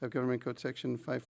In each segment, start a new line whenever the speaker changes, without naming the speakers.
of Government Code Section 5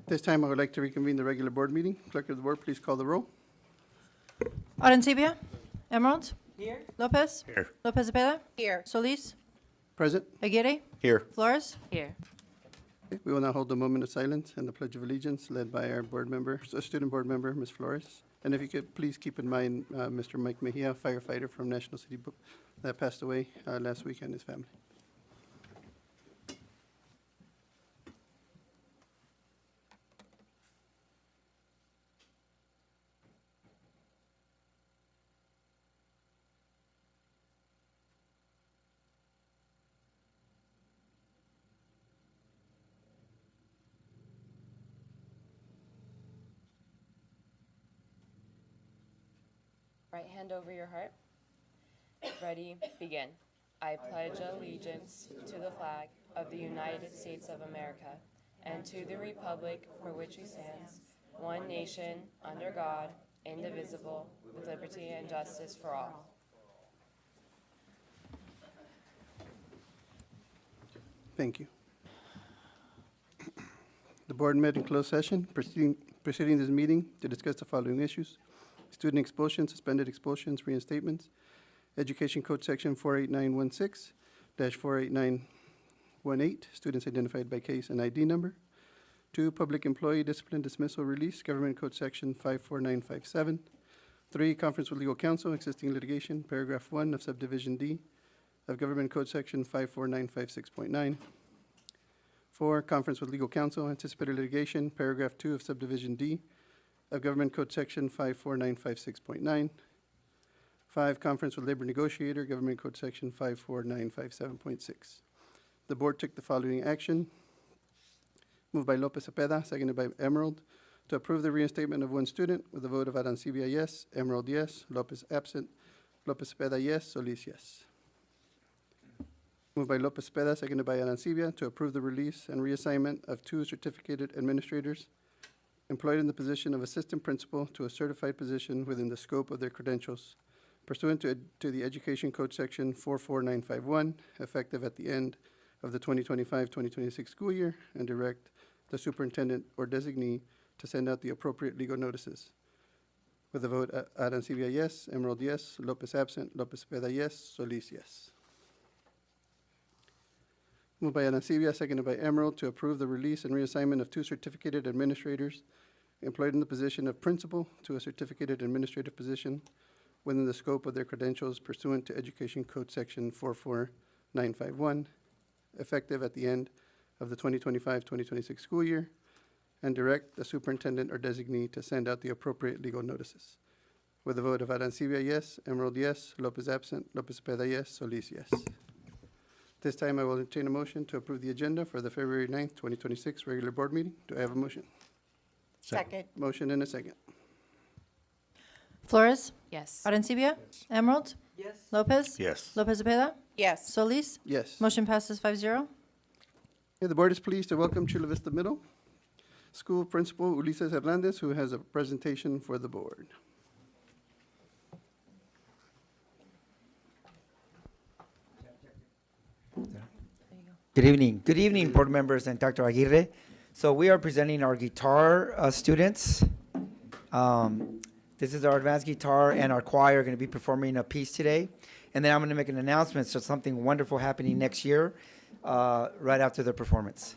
This time, I would like to reconvene the regular board meeting. Clerk of the board, please call the roll.
Arencibia? Emerald?
Here.
Lopez?
Here.
Lopez Zepeda?
Here.
Solis?
Present.
Aguirre?
Here.
Flores?
Here.
Okay, we will now hold a moment of silence and the Pledge of Allegiance led by our board member, student board member, Ms. Flores. And if you could please keep in mind Mr. Mike Mejia, firefighter from National City that passed away last week, and his family.
Right hand over your heart. Ready, begin. I pledge allegiance to the flag of the United States of America and to the republic for which it stands, one nation, under God, indivisible, with liberty and justice for all.
Thank you. The board met in closed session, preceding this meeting to discuss the following issues: student expulsions, suspended expulsions, reinstatements, Education Code Section 48916-48918, students identified by case and ID number. 2, public employee discipline dismissal release, Government Code Section 54957. 3, conference with legal counsel, existing litigation, paragraph 1 of subdivision D of Government Code Section 54956.9. 4, conference with legal counsel, anticipated litigation, paragraph 2 of subdivision D of Government Code Section 54956.9. 5, conference with labor negotiator, Government Code Section 54957.6. The board took the following action. Moved by Lopez Cepeda, seconded by Emerald, to approve the reinstatement of one student with a vote of Arancibia yes, Emerald yes, Lopez absent, Lopez Cepeda yes, Solis yes. Moved by Lopez Cepeda, seconded by Arancibia, to approve the release and reassignment of 2 certificated administrators employed in the position of assistant principal to a certified position within the scope of their credentials pursuant to the Education Code Section 44951, effective at the end of the 2025-2026 school year, and direct the superintendent or designee to send out the appropriate legal notices. With a vote, Arancibia yes, Emerald yes, Lopez absent, Lopez Cepeda yes, Solis yes. Moved by Arancibia, seconded by Emerald, to approve the release and reassignment of 2 certificated administrators employed in the position of principal to a certificated administrative position within the scope of their credentials pursuant to Education Code Section 44951, effective at the end of the 2025-2026 school year, and direct the superintendent or designee to send out the appropriate legal notices. With a vote of Arancibia yes, Emerald yes, Lopez absent, Lopez Cepeda yes, Solis yes. This time I will entertain a motion to approve the agenda for the February 9th, 2026 regular board meeting. Do I have a motion?
Second.
Motion and a second.
Flores?
Yes.
Arencibia? Emerald?
Yes.
Lopez?
Yes.
Lopez Zepeda?
Yes.
Solis?
Yes.
Motion passes 5-0.
Okay, the board is pleased to welcome Chula Vista Middle School Principal Ulises Hernandez, who has a presentation for the board.
Good evening. Good evening, board members and Dr. Aguirre. So we are presenting our guitar students. This is our advanced guitar, and our choir are going to be performing a piece today. And then I'm going to make an announcement, so something wonderful happening next year, right after the performance.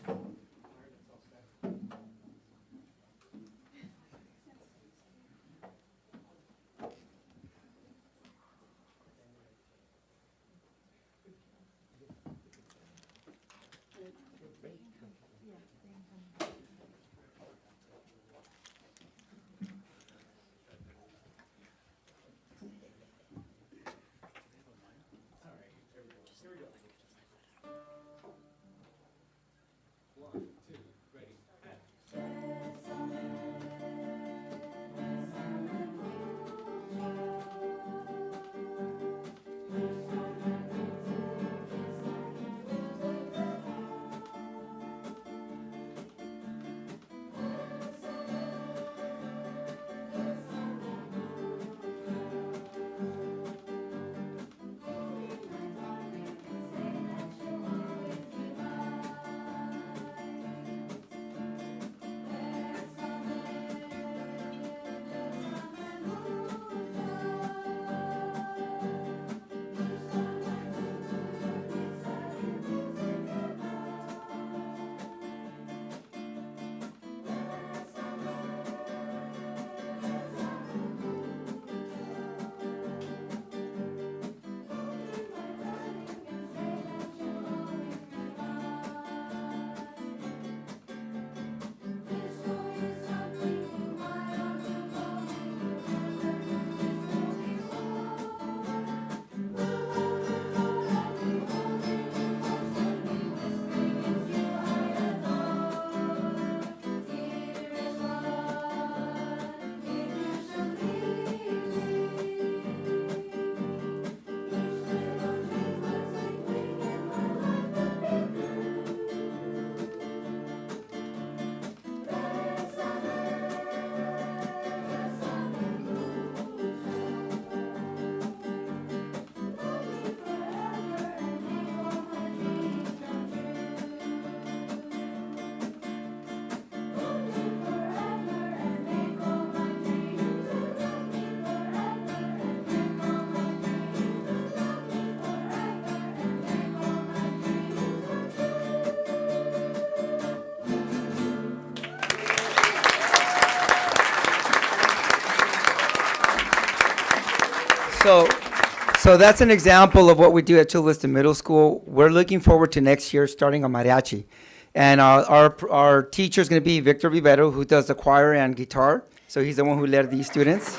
So that's an example of what we do at Chula Vista Middle School. We're looking forward to next year starting a mariachi. And our teacher is going to be Victor Vivero, who does the choir and guitar. So he's the one who led these students.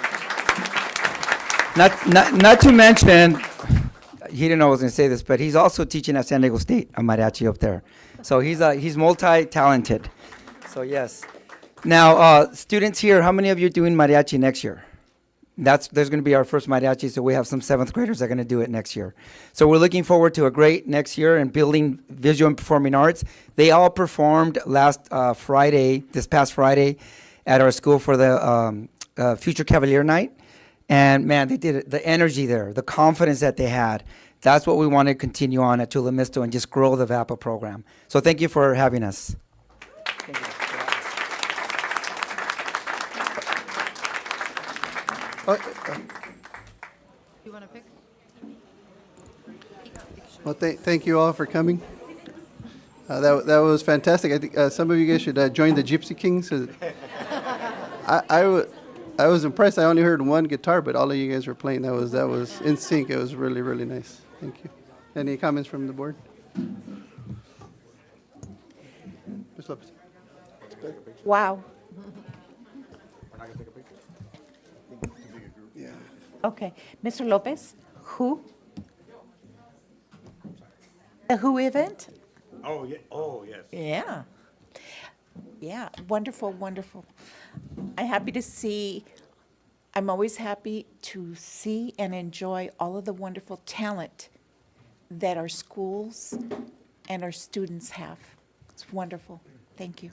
Not to mention, he didn't know I was going to say this, but he's also teaching at San Diego State, a mariachi up there. So he's multi-talented. So yes. Now, students here, how many of you are doing mariachi next year? There's going to be our first mariachi, so we have some 7th graders that are going to do it next year. So we're looking forward to a great next year and building visual and performing arts. They all performed this past Friday, at our school for the Future Cavalier Night. And man, they did it. The energy there, the confidence that they had, that's what we want to continue on at Chula Vista and just grow the VAPA program. So thank you for having us. Thank you.
You want to pick?
Well, thank you all for coming. That was fantastic. I think some of you guys should join the Gypsy Kings. I was impressed. I only heard one guitar, but all of you guys were playing. That was in sync. It was really, really nice. Thank you. Any comments from the board? Ms. Lopez.
Wow. Okay. Mr. Lopez, who? The Who event?
Oh, yeah. Oh, yes.
Yeah. Yeah, wonderful, wonderful. I'm always happy to see and enjoy all of the wonderful talent that our schools and our students have. It's wonderful. Thank you.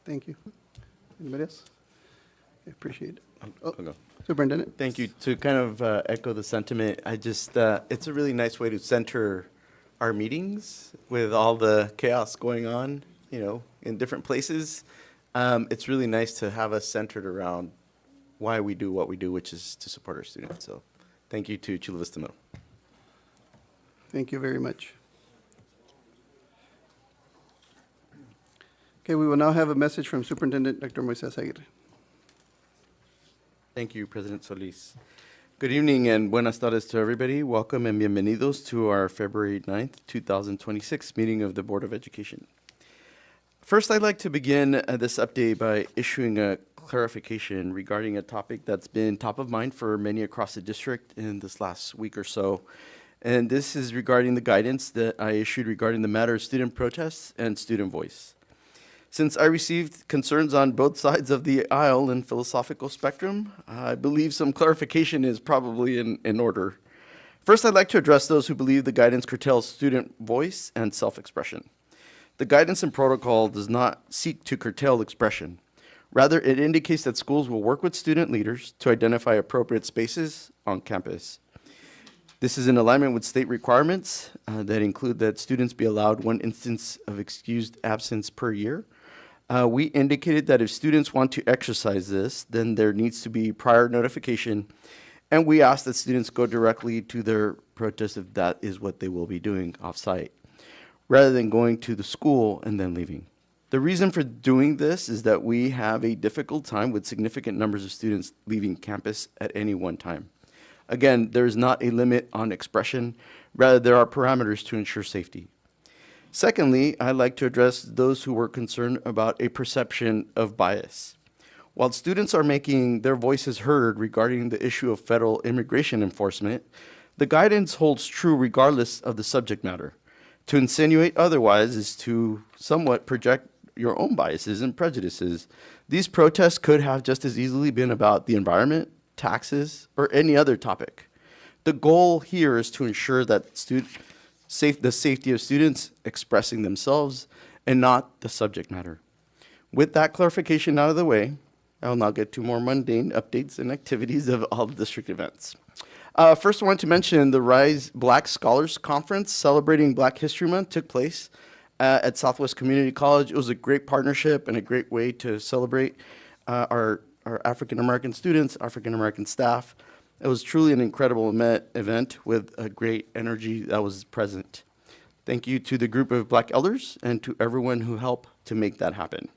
Thank you. Anybody else? I appreciate it.
I'll go.
Superintendent?
Thank you. To kind of echo the sentiment, it's a really nice way to center our meetings with all the chaos going on, in different places. It's really nice to have us centered around why we do what we do, which is to support our students. So thank you to Chula Vista Middle.
Thank you very much. Okay, we will now have a message from Superintendent Dr. Moises Aguirre.
Thank you, President Solis. Good evening and buenas tardes to everybody. Welcome and bienvenidos to our February 9th, 2026 meeting of the Board of Education. First, I'd like to begin this update by issuing a clarification regarding a topic that's been top of mind for many across the district in this last week or so. And this is regarding the guidance that I issued regarding the matter of student protests and student voice. Since I received concerns on both sides of the aisle and philosophical spectrum, I believe some clarification is probably in order. First, I'd like to address those who believe the guidance curtails student voice and self-expression. The guidance and protocol does not seek to curtail expression. Rather, it indicates that schools will work with student leaders to identify appropriate spaces on campus. This is in alignment with state requirements that include that students be allowed 1 instance of excused absence per year. We indicated that if students want to exercise this, then there needs to be prior notification, and we ask that students go directly to their protest if that is what they will be doing off-site, rather than going to the school and then leaving. The reason for doing this is that we have a difficult time with significant numbers of students leaving campus at any one time. Again, there is not a limit on expression, rather there are parameters to ensure safety. Secondly, I'd like to address those who were concerned about a perception of bias. While students are making their voices heard regarding the issue of federal immigration enforcement, the guidance holds true regardless of the subject matter. To insinuate otherwise is to somewhat project your own biases and prejudices. These protests could have just as easily been about the environment, taxes, or any other topic. The goal here is to ensure that the safety of students expressing themselves and not the subject matter. With that clarification out of the way, I will now get to more mundane updates and activities of all the district events. First, I want to mention the Rise Black Scholars Conference celebrating Black History Month took place at Southwest Community College. It was a great partnership and a great way to celebrate our African-American students, African-American staff. It was truly an incredible event with a great energy that was present. Thank you to the group of Black elders and to everyone who helped to make that happen.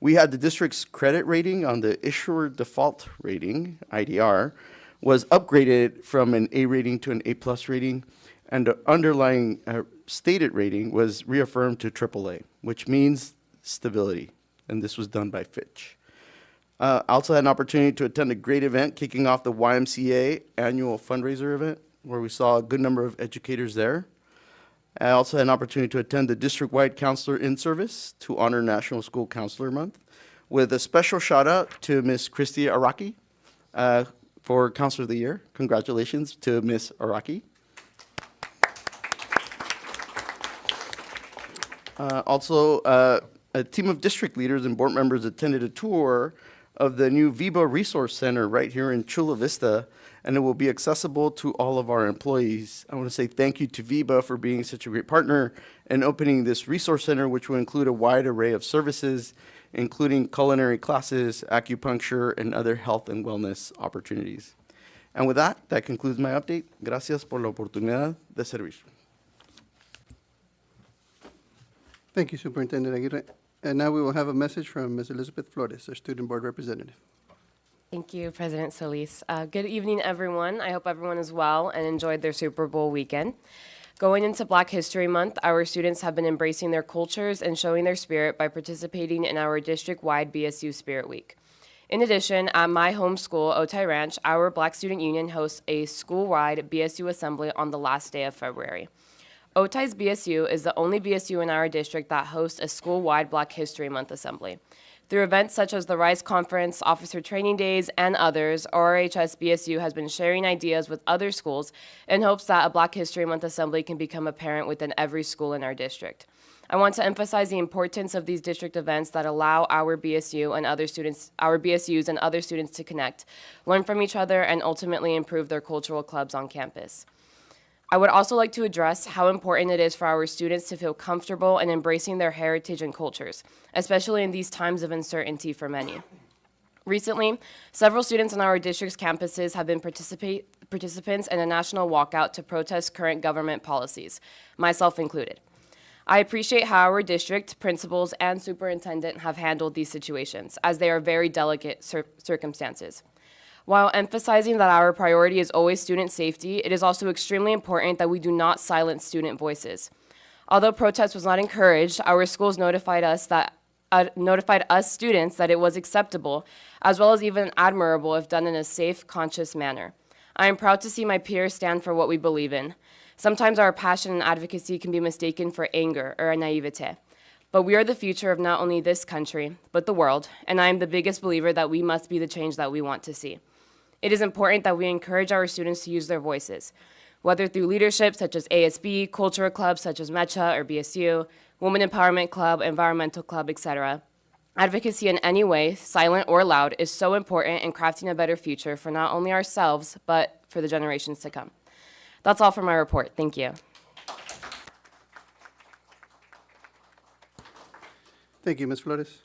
We had the district's credit rating on the Issuer Default Rating, IDR, was upgraded from an A rating to an A+ rating, and the underlying stated rating was reaffirmed to AAA, which means stability, and this was done by Fitch. I also had an opportunity to attend a great event kicking off the YMCA annual fundraiser event, where we saw a good number of educators there. I also had an opportunity to attend the district-wide counselor in-service to honor National School Counselor Month, with a special shout-out to Ms. Christy Araki for Counselor of the Year. Congratulations to Ms. Araki. Also, a team of district leaders and board members attended a tour of the new VIBA Resource Center right here in Chula Vista, and it will be accessible to all of our employees. I want to say thank you to VIBA for being such a great partner and opening this resource center, which will include a wide array of services, including culinary classes, acupuncture, and other health and wellness opportunities. And with that, that concludes my update. Gracias por la oportunidad de servir.
Thank you, Superintendent Aguirre. And now we will have a message from Ms. Elizabeth Flores, our Student Board Representative.
Thank you, President Solis. Good evening, everyone. I hope everyone is well and enjoyed their Super Bowl weekend. Going into Black History Month, our students have been embracing their cultures and showing their spirit by participating in our district-wide BSU Spirit Week. In addition, at my home school, Otay Ranch, our Black Student Union hosts a school-wide BSU assembly on the last day of February. Otay's BSU is the only BSU in our district that hosts a school-wide Black History Month assembly. Through events such as the RISE Conference, Officer Training Days, and others, ORHS BSU has been sharing ideas with other schools in hopes that a Black History Month assembly can become apparent within every school in our district. I want to emphasize the importance of these district events that allow our BSU and other students, our BSUs and other students to connect, learn from each other, and ultimately improve their cultural clubs on campus. I would also like to address how important it is for our students to feel comfortable in embracing their heritage and cultures, especially in these times of uncertainty for many. Recently, several students on our district's campuses have been participants in a national walkout to protest current government policies, myself included. I appreciate how our district, principals, and superintendent have handled these situations, as they are very delicate circumstances. While emphasizing that our priority is always student safety, it is also extremely important that we do not silence student voices. Although protest was not encouraged, our schools notified us students that it was acceptable, as well as even admirable if done in a safe, conscious manner. I am proud to see my peers stand for what we believe in. Sometimes our passion and advocacy can be mistaken for anger or a naivete. But we are the future of not only this country, but the world, and I am the biggest believer that we must be the change that we want to see. It is important that we encourage our students to use their voices, whether through leadership such as ASB, cultural clubs such as MECHA or BSU, Women Empowerment Club, Environmental Club, etc. Advocacy in any way, silent or loud, is so important in crafting a better future for not only ourselves, but for the generations to come. That's all for my report. Thank you.
Thank you, Ms. Flores.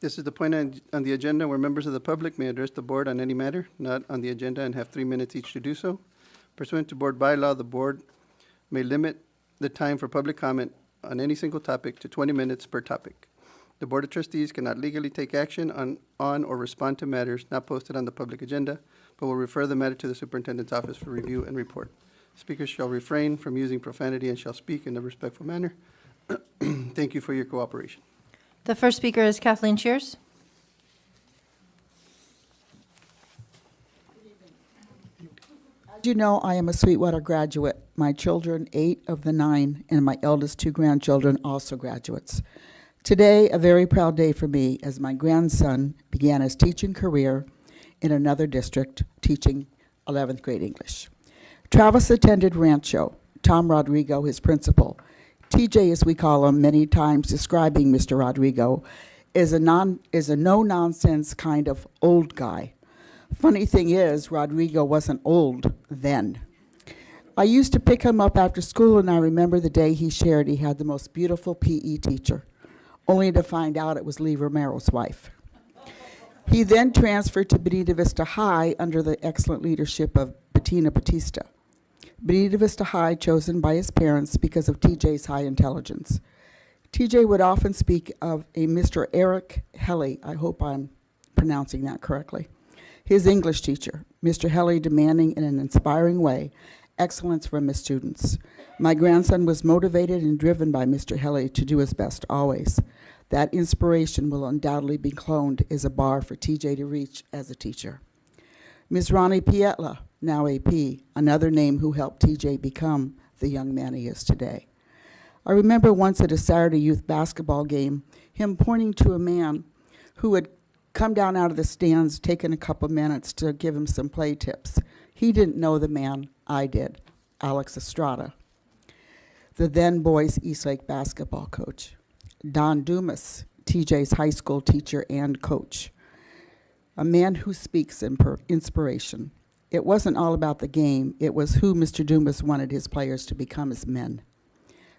This is the point on the agenda where members of the public may address the board on any matter not on the agenda and have 3 minutes each to do so. Pursuant to board bylaw, the board may limit the time for public comment on any single topic to 20 minutes per topic. The Board of Trustees cannot legally take action on or respond to matters not posted on the public agenda, but will refer the matter to the superintendent's office for review and report. Speakers shall refrain from using profanity and shall speak in a respectful manner. Thank you for your cooperation.
The first speaker is Kathleen Shears.
As you know, I am a Sweetwater graduate. My children, 8 of the 9, and my eldest 2 grandchildren, also graduates. Today, a very proud day for me as my grandson began his teaching career in another district, teaching 11th grade English. Travis attended Rancho. Tom Rodrigo, his principal. TJ, as we call him, many times describing Mr. Rodrigo, is a no-nonsense kind of old guy. Funny thing is, Rodrigo wasn't old then. I used to pick him up after school, and I remember the day he shared he had the most beautiful PE teacher, only to find out it was Lee Romero's wife. He then transferred to Benita Vista High under the excellent leadership of Bettina Batista. Benita Vista High chosen by his parents because of TJ's high intelligence. TJ would often speak of a Mr. Eric Helly, I hope I'm pronouncing that correctly. His English teacher, Mr. Helly, demanding in an inspiring way excellence from his students. My grandson was motivated and driven by Mr. Helly to do his best always. That inspiration will undoubtedly be cloned as a bar for TJ to reach as a teacher. Ms. Ronnie Pietla, now AP, another name who helped TJ become the young man he is today. I remember once at a Saturday youth basketball game, him pointing to a man who had come down out of the stands, taken a couple minutes to give him some play tips. He didn't know the man, I did, Alex Estrada, the then boys Eastlake basketball coach. Don Dumas, TJ's high school teacher and coach, a man who speaks in inspiration. It wasn't all about the game, it was who Mr. Dumas wanted his players to become as men.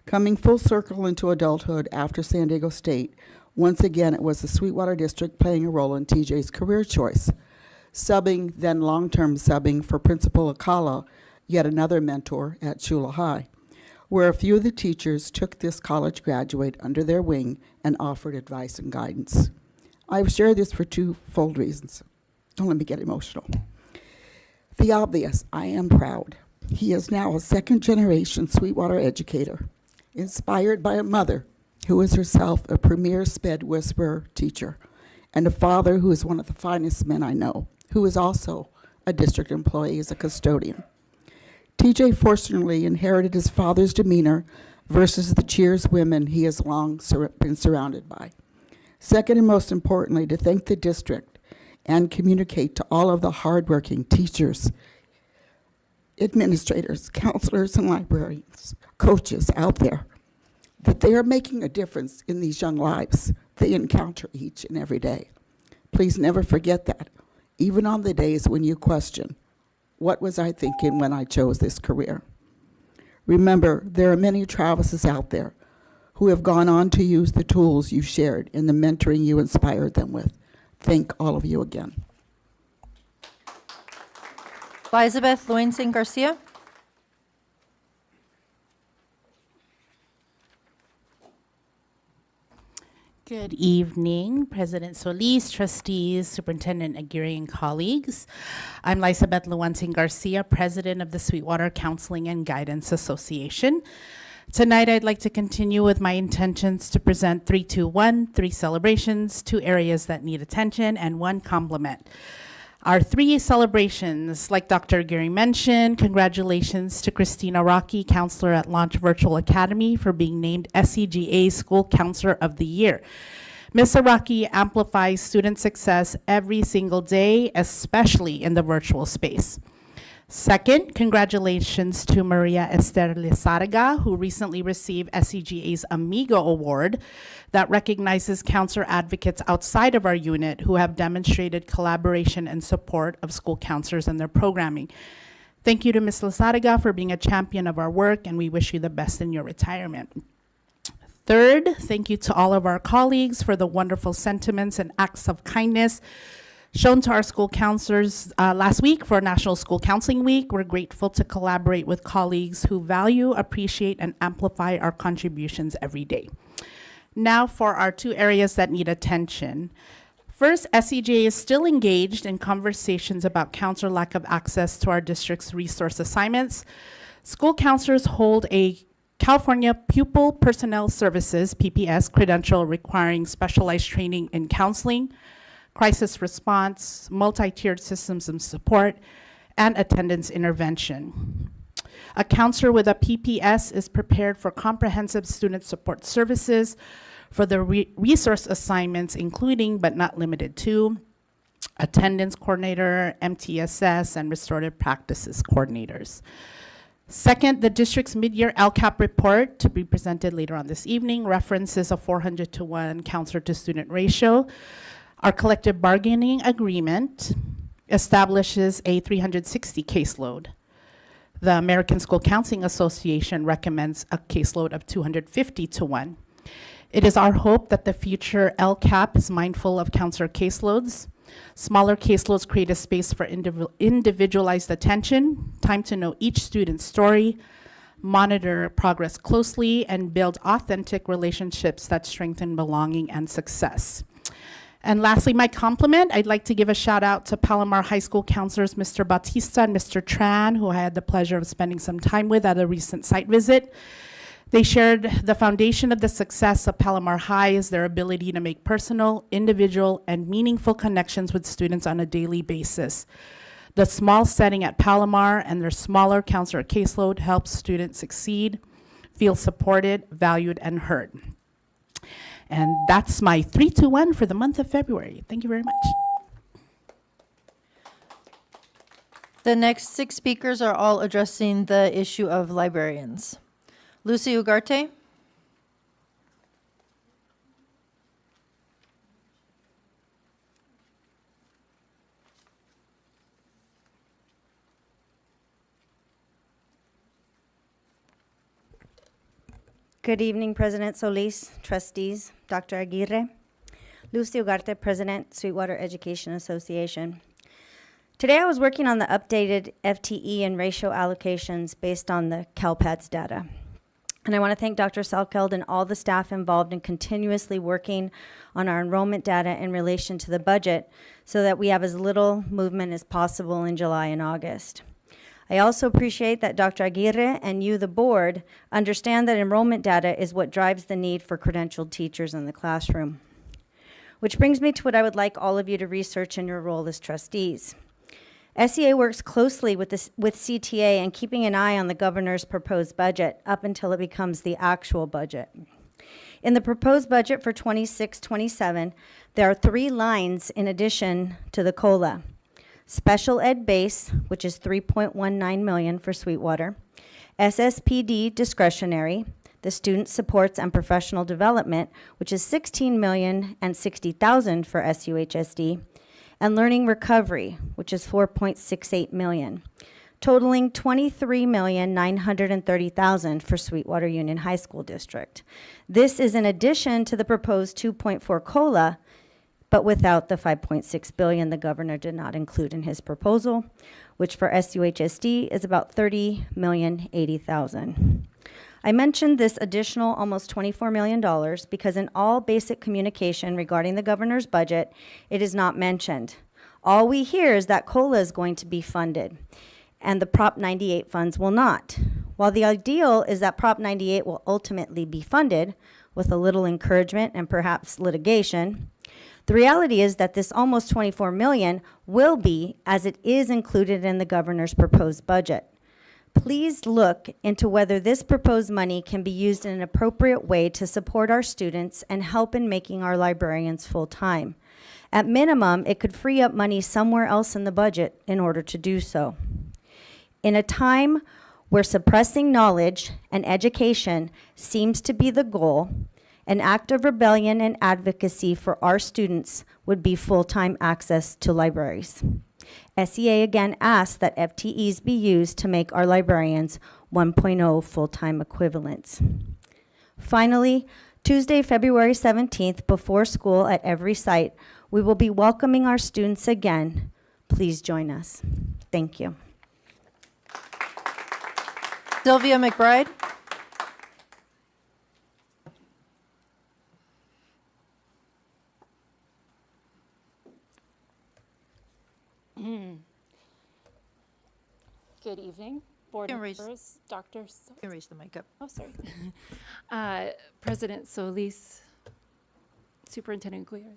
Coming full circle into adulthood after San Diego State, once again it was the Sweetwater District playing a role in TJ's career choice. Subbing, then long-term subbing for Principal Akala, yet another mentor at Chula High, where a few of the teachers took this college graduate under their wing and offered advice and guidance. I've shared this for twofold reasons. Don't let me get emotional. The obvious, I am proud. He is now a second-generation Sweetwater educator, inspired by a mother who is herself a premier sped whisperer teacher, and a father who is one of the finest men I know, who is also a district employee as a custodian. TJ fortunately inherited his father's demeanor versus the cheers women he has long been surrounded by. Second, and most importantly, to thank the district and communicate to all of the hardworking teachers, administrators, counselors, and librarians, coaches out there, that they are making a difference in these young lives they encounter each and every day. Please never forget that, even on the days when you question, what was I thinking when I chose this career? Remember, there are many Travises out there who have gone on to use the tools you shared and the mentoring you inspired them with. Thank all of you again.
Elizabeth Luensin Garcia.
Good evening, President Solis, trustees, Superintendent Aguirre, and colleagues. I'm Lizabeth Luensin Garcia, President of the Sweetwater Counseling and Guidance Association. Tonight, I'd like to continue with my intentions to present 321, 3 celebrations, 2 areas that need attention, and 1 compliment. Our 3 celebrations, like Dr. Aguirre mentioned, congratulations to Christina Rocky, counselor at Launch Virtual Academy, for being named SCGA School Counselor of the Year. Ms. Rocky amplifies student success every single day, especially in the virtual space. Second, congratulations to Maria Esther Lizarga, who recently received SCGA's Amigo Award that recognizes counselor advocates outside of our unit who have demonstrated collaboration and support of school counselors and their programming. Thank you to Ms. Lizarga for being a champion of our work, and we wish you the best in your retirement. Third, thank you to all of our colleagues for the wonderful sentiments and acts of kindness shown to our school counselors last week for National School Counseling Week. We're grateful to collaborate with colleagues who value, appreciate, and amplify our contributions every day. Now for our 2 areas that need attention. First, SCGA is still engaged in conversations about counselor lack of access to our district's resource assignments. School counselors hold a California Pupil Personnel Services, PPS, credential requiring specialized training in counseling, crisis response, multi-tiered systems of support, and attendance intervention. A counselor with a PPS is prepared for comprehensive student support services for the resource assignments, including but not limited to attendance coordinator, MTSS, and restorative practices coordinators. Second, the district's mid-year LCAP report, to be presented later on this evening, references a 400-to-1 counselor to student ratio. Our collective bargaining agreement establishes a 360 caseload. The American School Counseling Association recommends a caseload of 250-to-1. It is our hope that the future LCAP is mindful of counselor caseloads. Smaller caseloads create a space for individualized attention, time to know each student's story, monitor progress closely, and build authentic relationships that strengthen belonging and success. And lastly, my compliment, I'd like to give a shout out to Palomar High School counselors, Mr. Bautista and Mr. Tran, who I had the pleasure of spending some time with at a recent site visit. They shared the foundation of the success of Palomar High is their ability to make personal, individual, and meaningful connections with students on a daily basis. The small setting at Palomar and their smaller counselor caseload helps students succeed, feel supported, valued, and heard. And that's my 3, 2, 1 for the month of February. Thank you very much.
The next 6 speakers are all addressing the issue of librarians. Lucy Ugarte.
Good evening, President Solis, trustees, Dr. Aguirre. Lucy Ugarte, President, Sweetwater Education Association. Today I was working on the updated FTE and ratio allocations based on the CalPADS data. And I want to thank Dr. Salkeld and all the staff involved in continuously working on our enrollment data in relation to the budget so that we have as little movement as possible in July and August. I also appreciate that Dr. Aguirre and you, the board, understand that enrollment data is what drives the need for credentialed teachers in the classroom. Which brings me to what I would like all of you to research in your role as trustees. SEA works closely with CTA in keeping an eye on the governor's proposed budget up until it becomes the actual budget. In the proposed budget for 26-27, there are 3 lines in addition to the COLA. Special Ed Base, which is $3.19 million for Sweetwater. SSPD Discretionary, the Student Supports and Professional Development, which is $16,060,000 for SUHSD. And Learning Recovery, which is $4.68 million, totaling $23,930,000 for Sweetwater Union High School District. This is in addition to the proposed 2.4 COLA, but without the $5.6 billion the governor did not include in his proposal, which for SUHSD is about $30,080,000. I mentioned this additional almost $24 million because in all basic communication regarding the governor's budget, it is not mentioned. All we hear is that COLA is going to be funded, and the Prop 98 funds will not. While the ideal is that Prop 98 will ultimately be funded with a little encouragement and perhaps litigation, the reality is that this almost $24 million will be as it is included in the governor's proposed budget. Please look into whether this proposed money can be used in an appropriate way to support our students and help in making our librarians full-time. At minimum, it could free up money somewhere else in the budget in order to do so. In a time where suppressing knowledge and education seems to be the goal, an act of rebellion and advocacy for our students would be full-time access to libraries. SEA again asks that FTEs be used to make our librarians 1.0 full-time equivalents. Finally, Tuesday, February 17th, before school at every site, we will be welcoming our students again. Please join us. Thank you.
Sylvia McBride.
Good evening, board
You can raise-
members, doctors.
You can raise the mic up.
Oh, sorry. President Solis, Superintendent Guerra,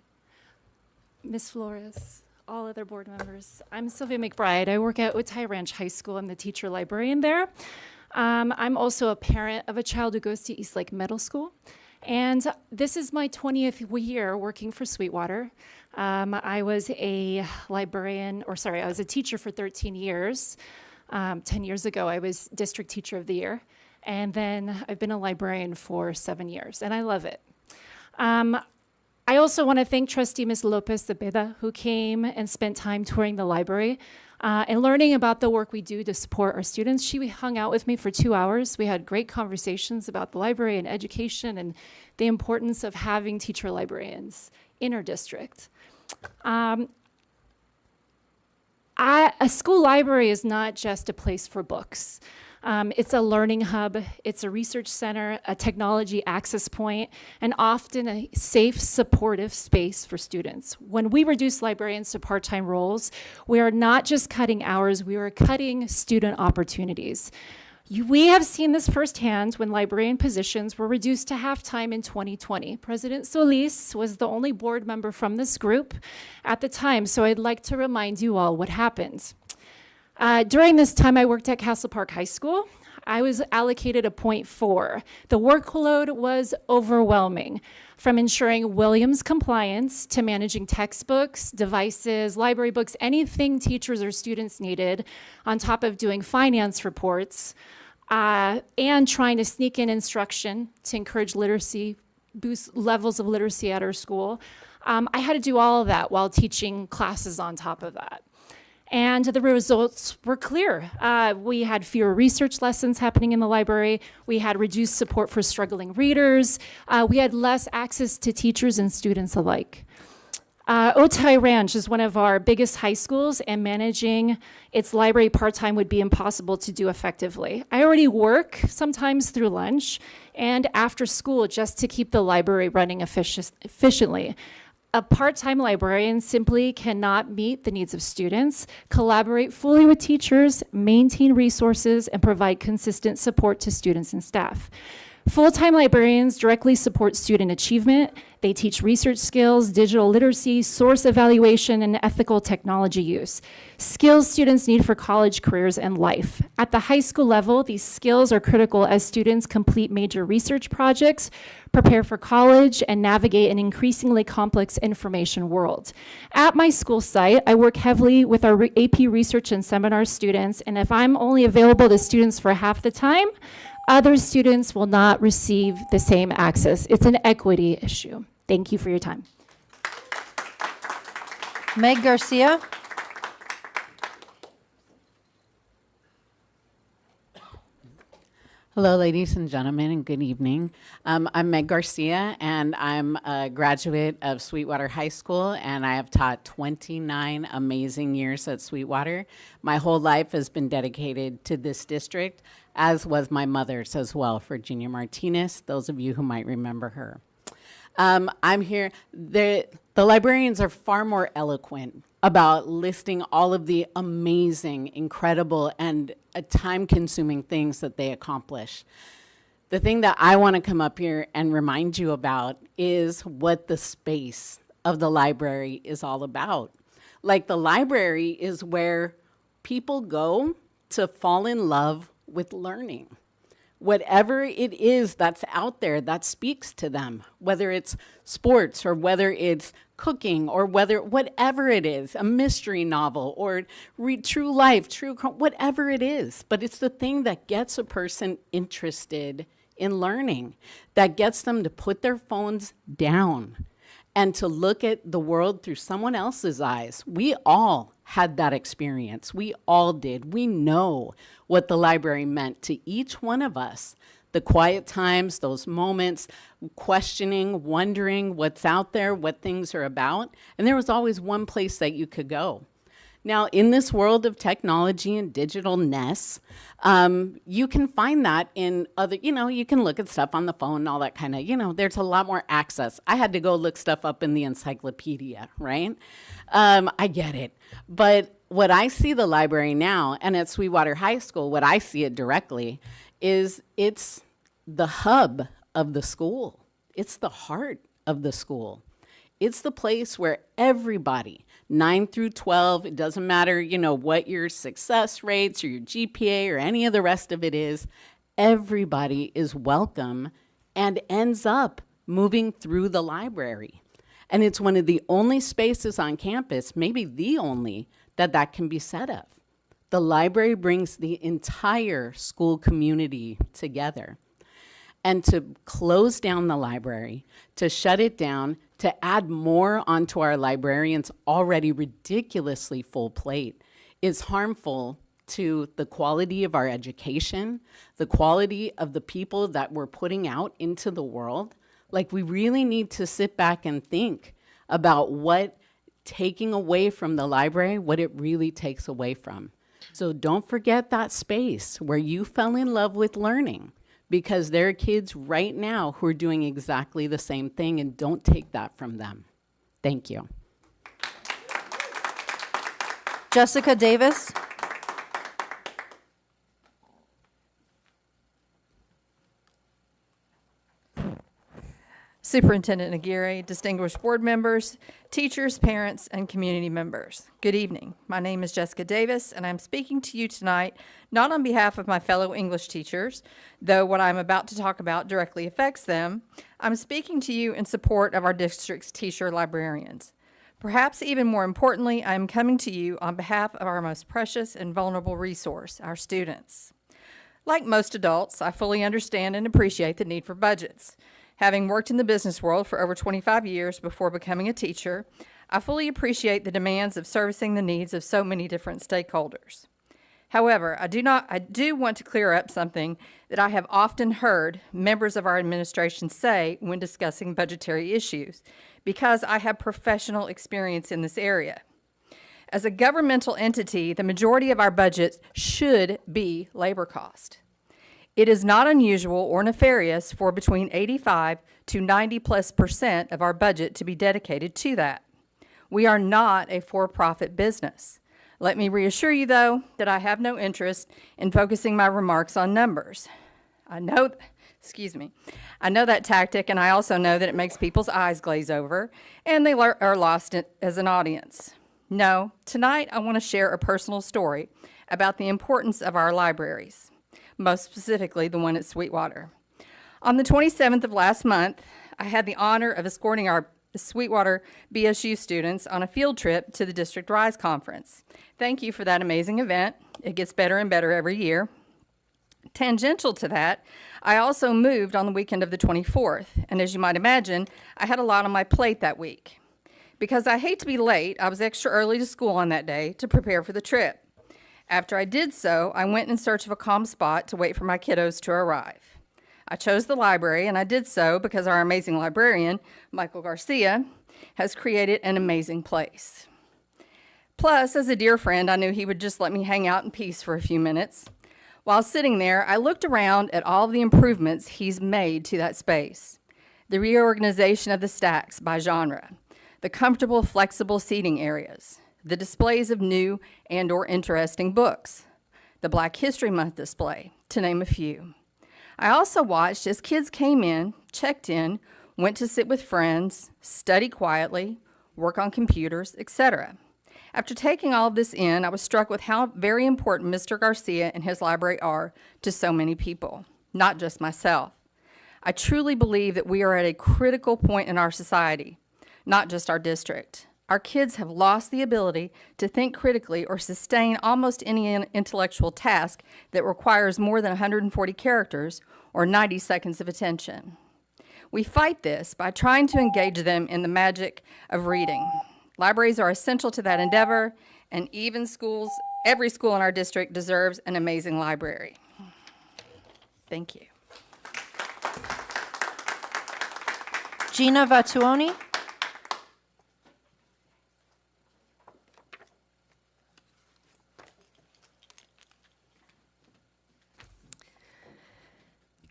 Ms. Flores, all other board members. I'm Sylvia McBride. I work at Otay Ranch High School. I'm the teacher librarian there. I'm also a parent of a child who goes to Eastlake Middle School. And this is my 20th year working for Sweetwater. I was a teacher for 13 years. 10 years ago, I was district teacher of the year. And then I've been a librarian for 7 years, and I love it. I also want to thank Trustee Ms. Lopez Zepeda, who came and spent time touring the library and learning about the work we do to support our students. She hung out with me for 2 hours. We had great conversations about the library and education and the importance of having teacher librarians in our district. A school library is not just a place for books. It's a learning hub, it's a research center, a technology access point, and often a safe, supportive space for students. When we reduce librarians to part-time roles, we are not just cutting hours, we are cutting student opportunities. We have seen this firsthand when librarian positions were reduced to half-time in 2020. President Solis was the only board member from this group at the time, so I'd like to remind you all what happened. During this time, I worked at Castle Park High School. I was allocated a .4. The workload was overwhelming, from ensuring Williams compliance to managing textbooks, devices, library books, anything teachers or students needed, on top of doing finance reports, and trying to sneak in instruction to encourage literacy, boost levels of literacy at our school. I had to do all of that while teaching classes on top of that. And the results were clear. We had fewer research lessons happening in the library. We had reduced support for struggling readers. We had less access to teachers and students alike. Otay Ranch is one of our biggest high schools, and managing its library part-time would be impossible to do effectively. I already work sometimes through lunch and after school just to keep the library running efficiently. A part-time librarian simply cannot meet the needs of students, collaborate fully with teachers, maintain resources, and provide consistent support to students and staff. Full-time librarians directly support student achievement. They teach research skills, digital literacy, source evaluation, and ethical technology use. Skills students need for college careers and life. At the high school level, these skills are critical as students complete major research projects, prepare for college, and navigate an increasingly complex information world. At my school site, I work heavily with our AP research and seminar students, and if I'm only available to students for half the time, other students will not receive the same access. It's an equity issue. Thank you for your time.
Meg Garcia.
Hello, ladies and gentlemen, and good evening. I'm Meg Garcia, and I'm a graduate of Sweetwater High School, and I have taught 29 amazing years at Sweetwater. My whole life has been dedicated to this district, as was my mother's as well, Virginia Martinez, those of you who might remember her. I'm here. The librarians are far more eloquent about listing all of the amazing, incredible, and time-consuming things that they accomplish. The thing that I want to come up here and remind you about is what the space of the library is all about. Like, the library is where people go to fall in love with learning. Whatever it is that's out there that speaks to them, whether it's sports or whether it's cooking or whatever it is, a mystery novel or true life, whatever it is. But it's the thing that gets a person interested in learning, that gets them to put their phones down and to look at the world through someone else's eyes. We all had that experience. We all did. We know what the library meant to each one of us. The quiet times, those moments, questioning, wondering what's out there, what things are about. And there was always one place that you could go. Now, in this world of technology and digitalness, you can find that in other, you can look at stuff on the phone and all that kind of, there's a lot more access. I had to go look stuff up in the encyclopedia, right? I get it. But what I see the library now, and at Sweetwater High School, what I see it directly is it's the hub of the school. It's the heart of the school. It's the place where everybody, 9 through 12, it doesn't matter, what your success rates or your GPA or any of the rest of it is, everybody is welcome and ends up moving through the library. And it's one of the only spaces on campus, maybe the only, that can be said of. The library brings the entire school community together. And to close down the library, to shut it down, to add more onto our librarians' already ridiculously full plate is harmful to the quality of our education, the quality of the people that we're putting out into the world. Like, we really need to sit back and think about what taking away from the library, what it really takes away from. So don't forget that space where you fell in love with learning, because there are kids right now who are doing exactly the same thing, and don't take that from them. Thank you.
Jessica Davis. Superintendent Aguirre, distinguished board members, teachers, parents, and community members. Good evening. My name is Jessica Davis, and I'm speaking to you tonight not on behalf of my fellow English teachers, though what I'm about to talk about directly affects them. I'm speaking to you in support of our district's teacher librarians. Perhaps even more importantly, I am coming to you on behalf of our most precious and vulnerable resource, our students. Like most adults, I fully understand and appreciate the need for budgets. Having worked in the business world for over 25 years before becoming a teacher, I fully appreciate the demands of servicing the needs of so many different stakeholders. However, I do want to clear up something that I have often heard members of our administration say when discussing budgetary issues, because I have professional experience in this area. As a governmental entity, the majority of our budget should be labor cost. It is not unusual or nefarious for between 85 to 90+% of our budget to be dedicated to that. We are not a for-profit business. Let me reassure you, though, that I have no interest in focusing my remarks on numbers. I know that tactic, and I also know that it makes people's eyes glaze over, and they are lost as an audience. No, tonight I want to share a personal story about the importance of our libraries, most specifically the one at Sweetwater. On the 27th of last month, I had the honor of escorting our Sweetwater BSU students on a field trip to the District Rise Conference. Thank you for that amazing event. It gets better and better every year. Tangential to that, I also moved on the weekend of the 24th, and as you might imagine, I had a lot on my plate that week. Because I hate to be late, I was extra early to school on that day to prepare for the trip. After I did so, I went in search of a calm spot to wait for my kiddos to arrive. I chose the library, and I did so because our amazing librarian, Michael Garcia, has created an amazing place. Plus, as a dear friend, I knew he would just let me hang out in peace for a few minutes. While sitting there, I looked around at all the improvements he's made to that space. The reorganization of the stacks by genre, the comfortable, flexible seating areas, the displays of new and/or interesting books, the Black History Month display, to name a few. I also watched as kids came in, checked in, went to sit with friends, study quietly, work on computers, etc. After taking all of this in, I was struck with how very important Mr. Garcia and his library are to so many people, not just myself. I truly believe that we are at a critical point in our society, not just our district. Our kids have lost the ability to think critically or sustain almost any intellectual task that requires more than 140 characters or 90 seconds of attention. We fight this by trying to engage them in the magic of reading. Libraries are essential to that endeavor, and even schools, every school in our district deserves an amazing library. Thank you. Gina Vatuoni.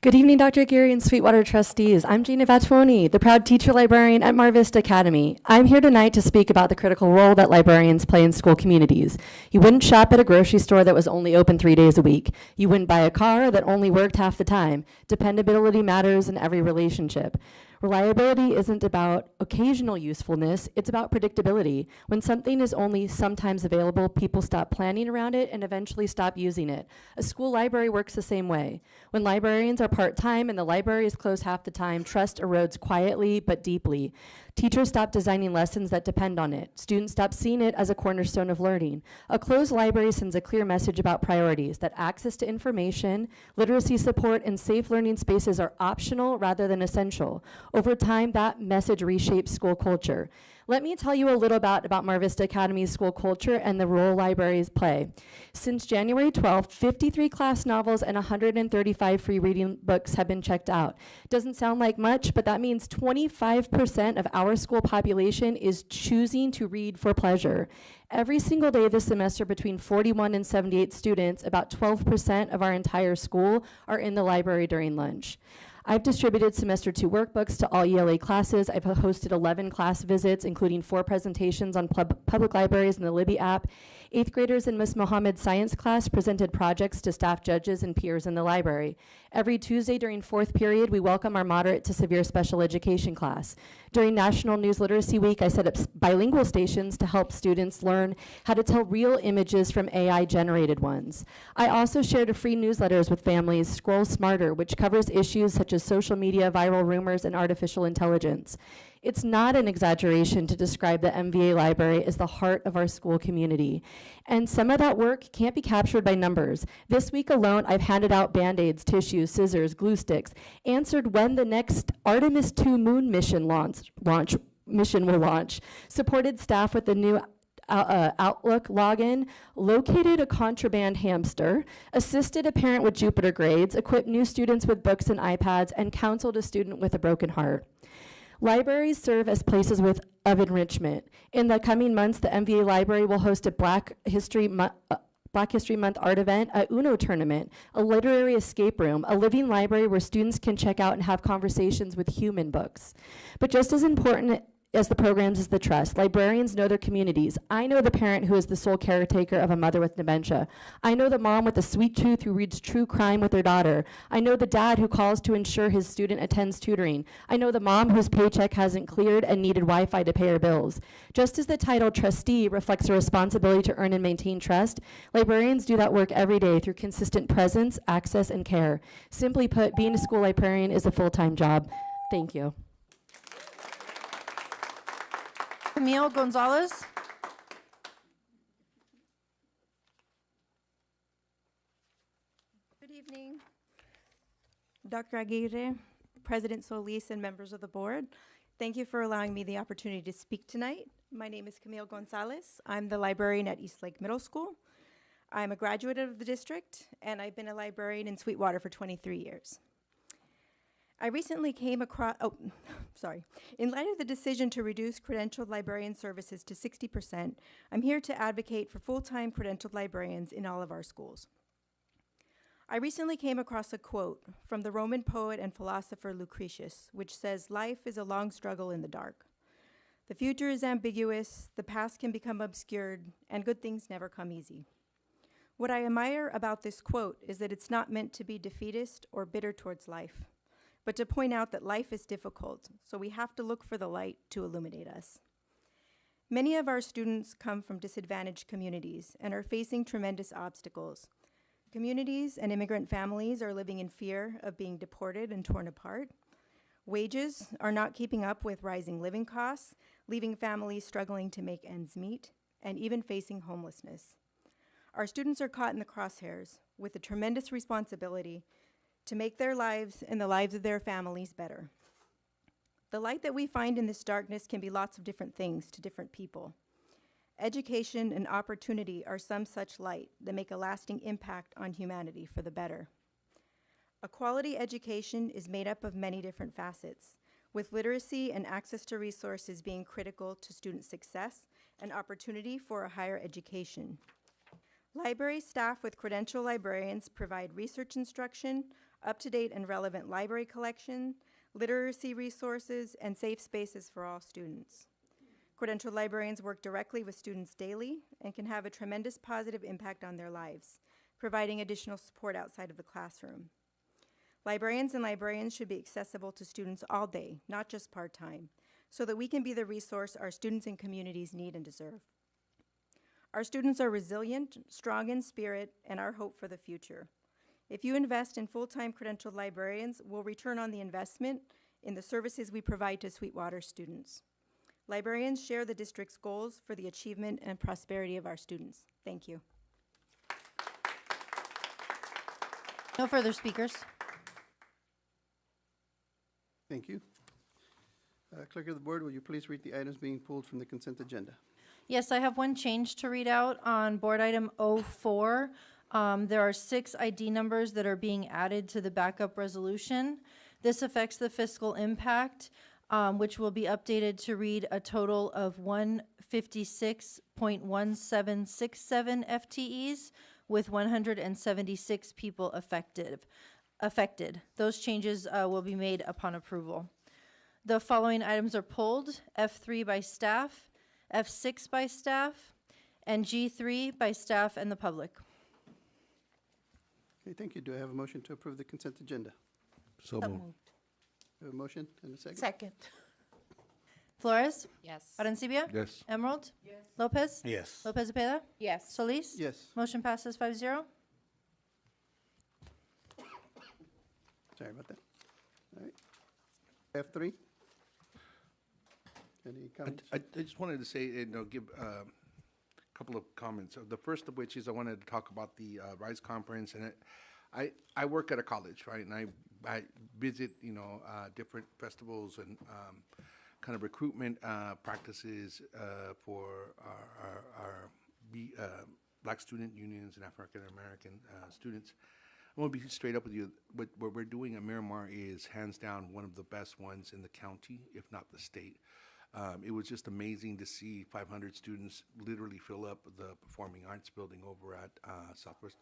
Good evening, Dr. Aguirre and Sweetwater trustees. I'm Gina Vatuoni, the proud teacher librarian at Mar Vista Academy. I'm here tonight to speak about the critical role that librarians play in school communities. You wouldn't shop at a grocery store that was only open 3 days a week. You wouldn't buy a car that only worked half the time. Dependability matters in every relationship. Reliability isn't about occasional usefulness, it's about predictability. When something is only sometimes available, people stop planning around it and eventually stop using it. A school library works the same way. When librarians are part-time and the library is closed half the time, trust erodes quietly but deeply. Teachers stop designing lessons that depend on it. Students stop seeing it as a cornerstone of learning. A closed library sends a clear message about priorities, that access to information, literacy support, and safe learning spaces are optional rather than essential. Over time, that message reshapes school culture. Let me tell you a little about Mar Vista Academy's school culture and the role libraries play. Since January 12th, 53 class novels and 135 free reading books have been checked out. Doesn't sound like much, but that means 25% of our school population is choosing to read for pleasure. Every single day this semester, between 41 and 78 students, about 12% of our entire school, are in the library during lunch. I've distributed semester 2 workbooks to all ELA classes. I've hosted 11 class visits, including 4 presentations on public libraries and the Libby app. 8th graders in Ms. Mohammed's science class presented projects to staff, judges, and peers in the library. Every Tuesday during 4th period, we welcome our moderate to severe special education class. During National News Literacy Week, I set up bilingual stations to help students learn how to tell real images from AI-generated ones. I also shared free newsletters with families, Scroll Smarter, which covers issues such as social media, viral rumors, and artificial intelligence. It's not an exaggeration to describe the MVA library as the heart of our school community. And some of that work can't be captured by numbers. This week alone, I've handed out Band-Aids, tissues, scissors, glue sticks, answered when the next Artemis II moon mission will launch, supported staff with the new Outlook login, located a contraband hamster, assisted a parent with Jupiter grades, equipped new students with books and iPads, and counseled a student with a broken heart. Libraries serve as places of enrichment. In the coming months, the MVA Library will host a Black History Month art event, a UNO tournament, a literary escape room, a living library where students can check out and have conversations with human books. But just as important as the programs is the trust. Librarians know their communities. I know the parent who is the sole caretaker of a mother with dementia. I know the mom with a sweet tooth who reads true crime with their daughter. I know the dad who calls to ensure his student attends tutoring. I know the mom whose paycheck hasn't cleared and needed Wi-Fi to pay her bills. Just as the title trustee reflects a responsibility to earn and maintain trust, librarians do that work every day through consistent presence, access, and care. Simply put, being a school librarian is a full-time job. Thank you.
Camille Gonzalez.
Good evening, Dr. Aguirre, President Solis, and members of the board. Thank you for allowing me the opportunity to speak tonight. My name is Camille Gonzalez. I'm the librarian at Eastlake Middle School. I'm a graduate of the district, and I've been a librarian in Sweetwater for 23 years. I recently came across, in light of the decision to reduce credentialed librarian services to 60%, I'm here to advocate for full-time credentialed librarians in all of our schools. I recently came across a quote from the Roman poet and philosopher Lucretius, which says, "Life is a long struggle in the dark. The future is ambiguous, the past can become obscured, and good things never come easy." What I admire about this quote is that it's not meant to be defeatist or bitter towards life, but to point out that life is difficult, so we have to look for the light to illuminate us. Many of our students come from disadvantaged communities and are facing tremendous obstacles. Communities and immigrant families are living in fear of being deported and torn apart. Wages are not keeping up with rising living costs, leaving families struggling to make ends meet, and even facing homelessness. Our students are caught in the crosshairs with a tremendous responsibility to make their lives and the lives of their families better. The light that we find in this darkness can be lots of different things to different people. Education and opportunity are some such light that make a lasting impact on humanity for the better. A quality education is made up of many different facets, with literacy and access to resources being critical to student success and opportunity for a higher education. Library staff with credentialed librarians provide research instruction, up-to-date and relevant library collection, literacy resources, and safe spaces for all students. Credentialed librarians work directly with students daily and can have a tremendous positive impact on their lives, providing additional support outside of the classroom. Librarians and librarians should be accessible to students all day, not just part-time, so that we can be the resource our students and communities need and deserve. Our students are resilient, strong in spirit, and our hope for the future. If you invest in full-time credentialed librarians, we'll return on the investment in the services we provide to Sweetwater students. Librarians share the district's goals for the achievement and prosperity of our students. Thank you.
No further speakers.
Thank you. Clerk of the Board, will you please read the items being pulled from the consent agenda?
Yes, I have one change to read out on board item 04. There are 6 ID numbers that are being added to the backup resolution. This affects the fiscal impact, which will be updated to read a total of 156.1767 FTEs with 176 people affected. Those changes will be made upon approval. The following items are pulled: F3 by staff, F6 by staff, and G3 by staff and the public.
Okay, thank you. Do I have a motion to approve the consent agenda?
So moved.
We have a motion and a second?
Second.
Flores?
Yes.
Arencibia?
Yes.
Emerald? Yes. Lopez?
Yes.
Lopez Zepeda?
Yes.
Solis?
Yes.
Motion passes 5-0.
Sorry about that. All right. F3? Any comments?
I just wanted to say, give a couple of comments. The first of which is I wanted to talk about the RISE conference, and I work at a college, right? And I visit, different festivals and kind of recruitment practices for our Black student unions and African American students. I want to be straight up with you. What we're doing at Miramar is hands down one of the best ones in the county, if not the state. It was just amazing to see 500 students literally fill up the Performing Arts building over at Southwestern.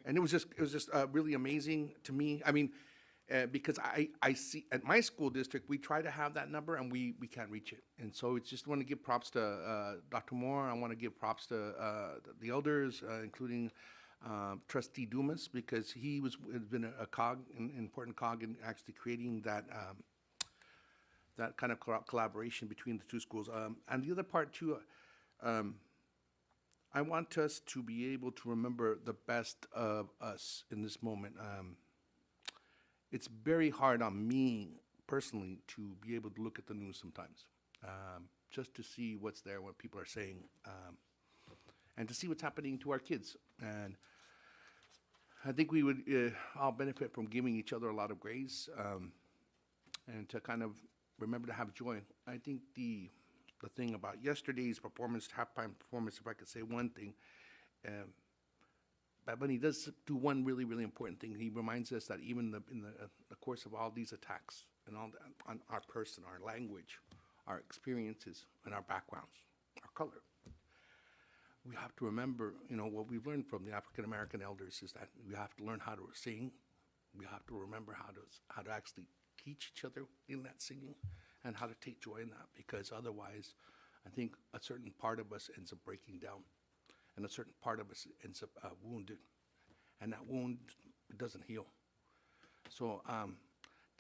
And it was just really amazing to me. I mean, because I see at my school district, we try to have that number and we can't reach it. And so it's just want to give props to Dr. Moore. I want to give props to the elders, including Trustee Dumas, because he has been an important cog in actually creating that that kind of collaboration between the two schools. And the other part too, I want us to be able to remember the best of us in this moment. It's very hard on me personally to be able to look at the news sometimes, just to see what's there, what people are saying, and to see what's happening to our kids. And I think we would all benefit from giving each other a lot of grace, and to kind of remember to have joy. I think the thing about yesterday's performance, halftime performance, if I could say one thing, Bad Bunny does do one really, really important thing. He reminds us that even in the course of all these attacks and all on our person, our language, our experiences, and our backgrounds, our color, we have to remember, what we've learned from the African American elders is that we have to learn how to sing. We have to remember how to actually teach each other in that singing and how to take joy in that, because otherwise, I think a certain part of us ends up breaking down, and a certain part of us ends up wounded, and that wound doesn't heal. So,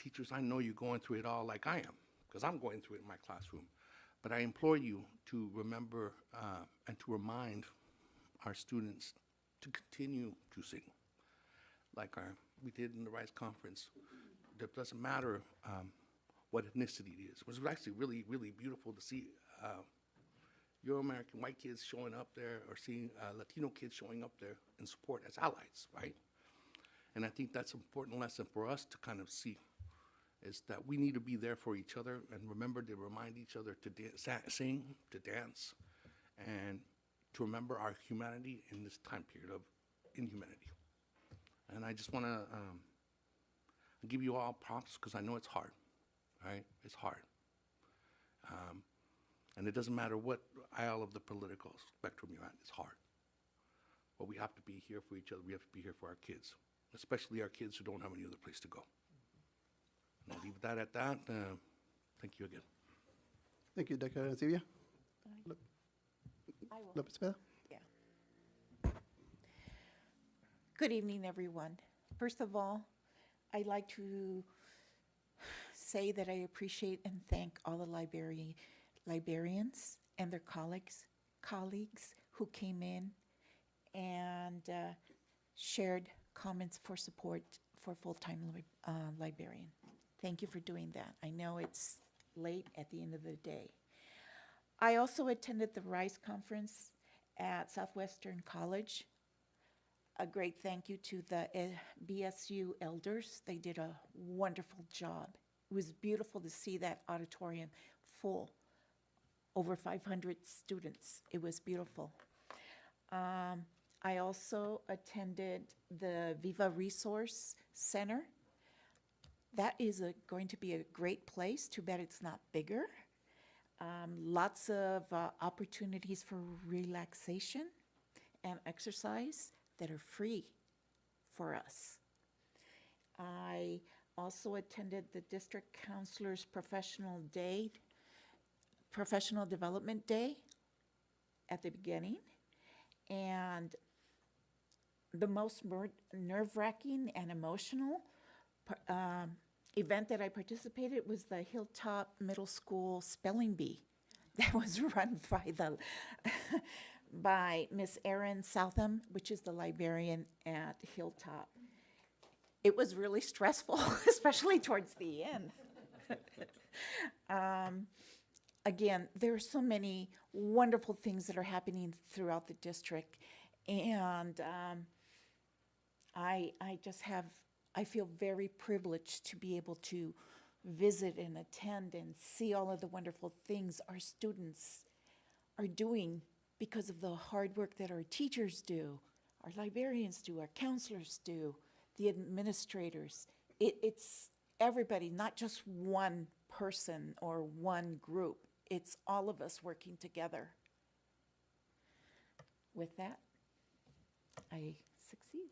teachers, I know you're going through it all like I am, because I'm going through it in my classroom. But I implore you to remember and to remind our students to continue to sing, like we did in the RISE conference. It doesn't matter what ethnicity it is. It was actually really, really beautiful to see Euro-American white kids showing up there, or seeing Latino kids showing up there in support as allies, right? And I think that's an important lesson for us to kind of see, is that we need to be there for each other and remember to remind each other to sing, to dance, and to remember our humanity in this time period of inhumanity. And I just want to give you all props, because I know it's hard, right? It's hard. And it doesn't matter what aisle of the political spectrum you're at, it's hard. But we have to be here for each other. We have to be here for our kids, especially our kids who don't have any other place to go. And I'll leave that at that. Thank you again.
Thank you, Dr. Arancibia. Lopez Zepeda?
Yeah. Good evening, everyone. First of all, I'd like to say that I appreciate and thank all the librarians and their colleagues who came in and shared comments for support for full-time librarian. Thank you for doing that. I know it's late at the end of the day. I also attended the RISE conference at Southwestern College. a great thank you to the BSU elders. They did a wonderful job. It was beautiful to see that auditorium full, over 500 students. It was beautiful. I also attended the Viva Resource Center. That is going to be a great place. Too bad it's not bigger. Lots of opportunities for relaxation and exercise that are free for us. I also attended the district counselor's professional development day at the beginning. And the most nerve-wracking and emotional event that I participated was the Hilltop Middle School Spelling Bee that was run by Miss Erin Southam, which is the librarian at Hilltop. It was really stressful, especially towards the end. Again, there are so many wonderful things that are happening throughout the district, and I feel very privileged to be able to visit and attend and see all of the wonderful things our students are doing because of the hard work that our teachers do, our librarians do, our counselors do, the administrators. It's everybody, not just one person or one group. It's all of us working together. With that, I succeed.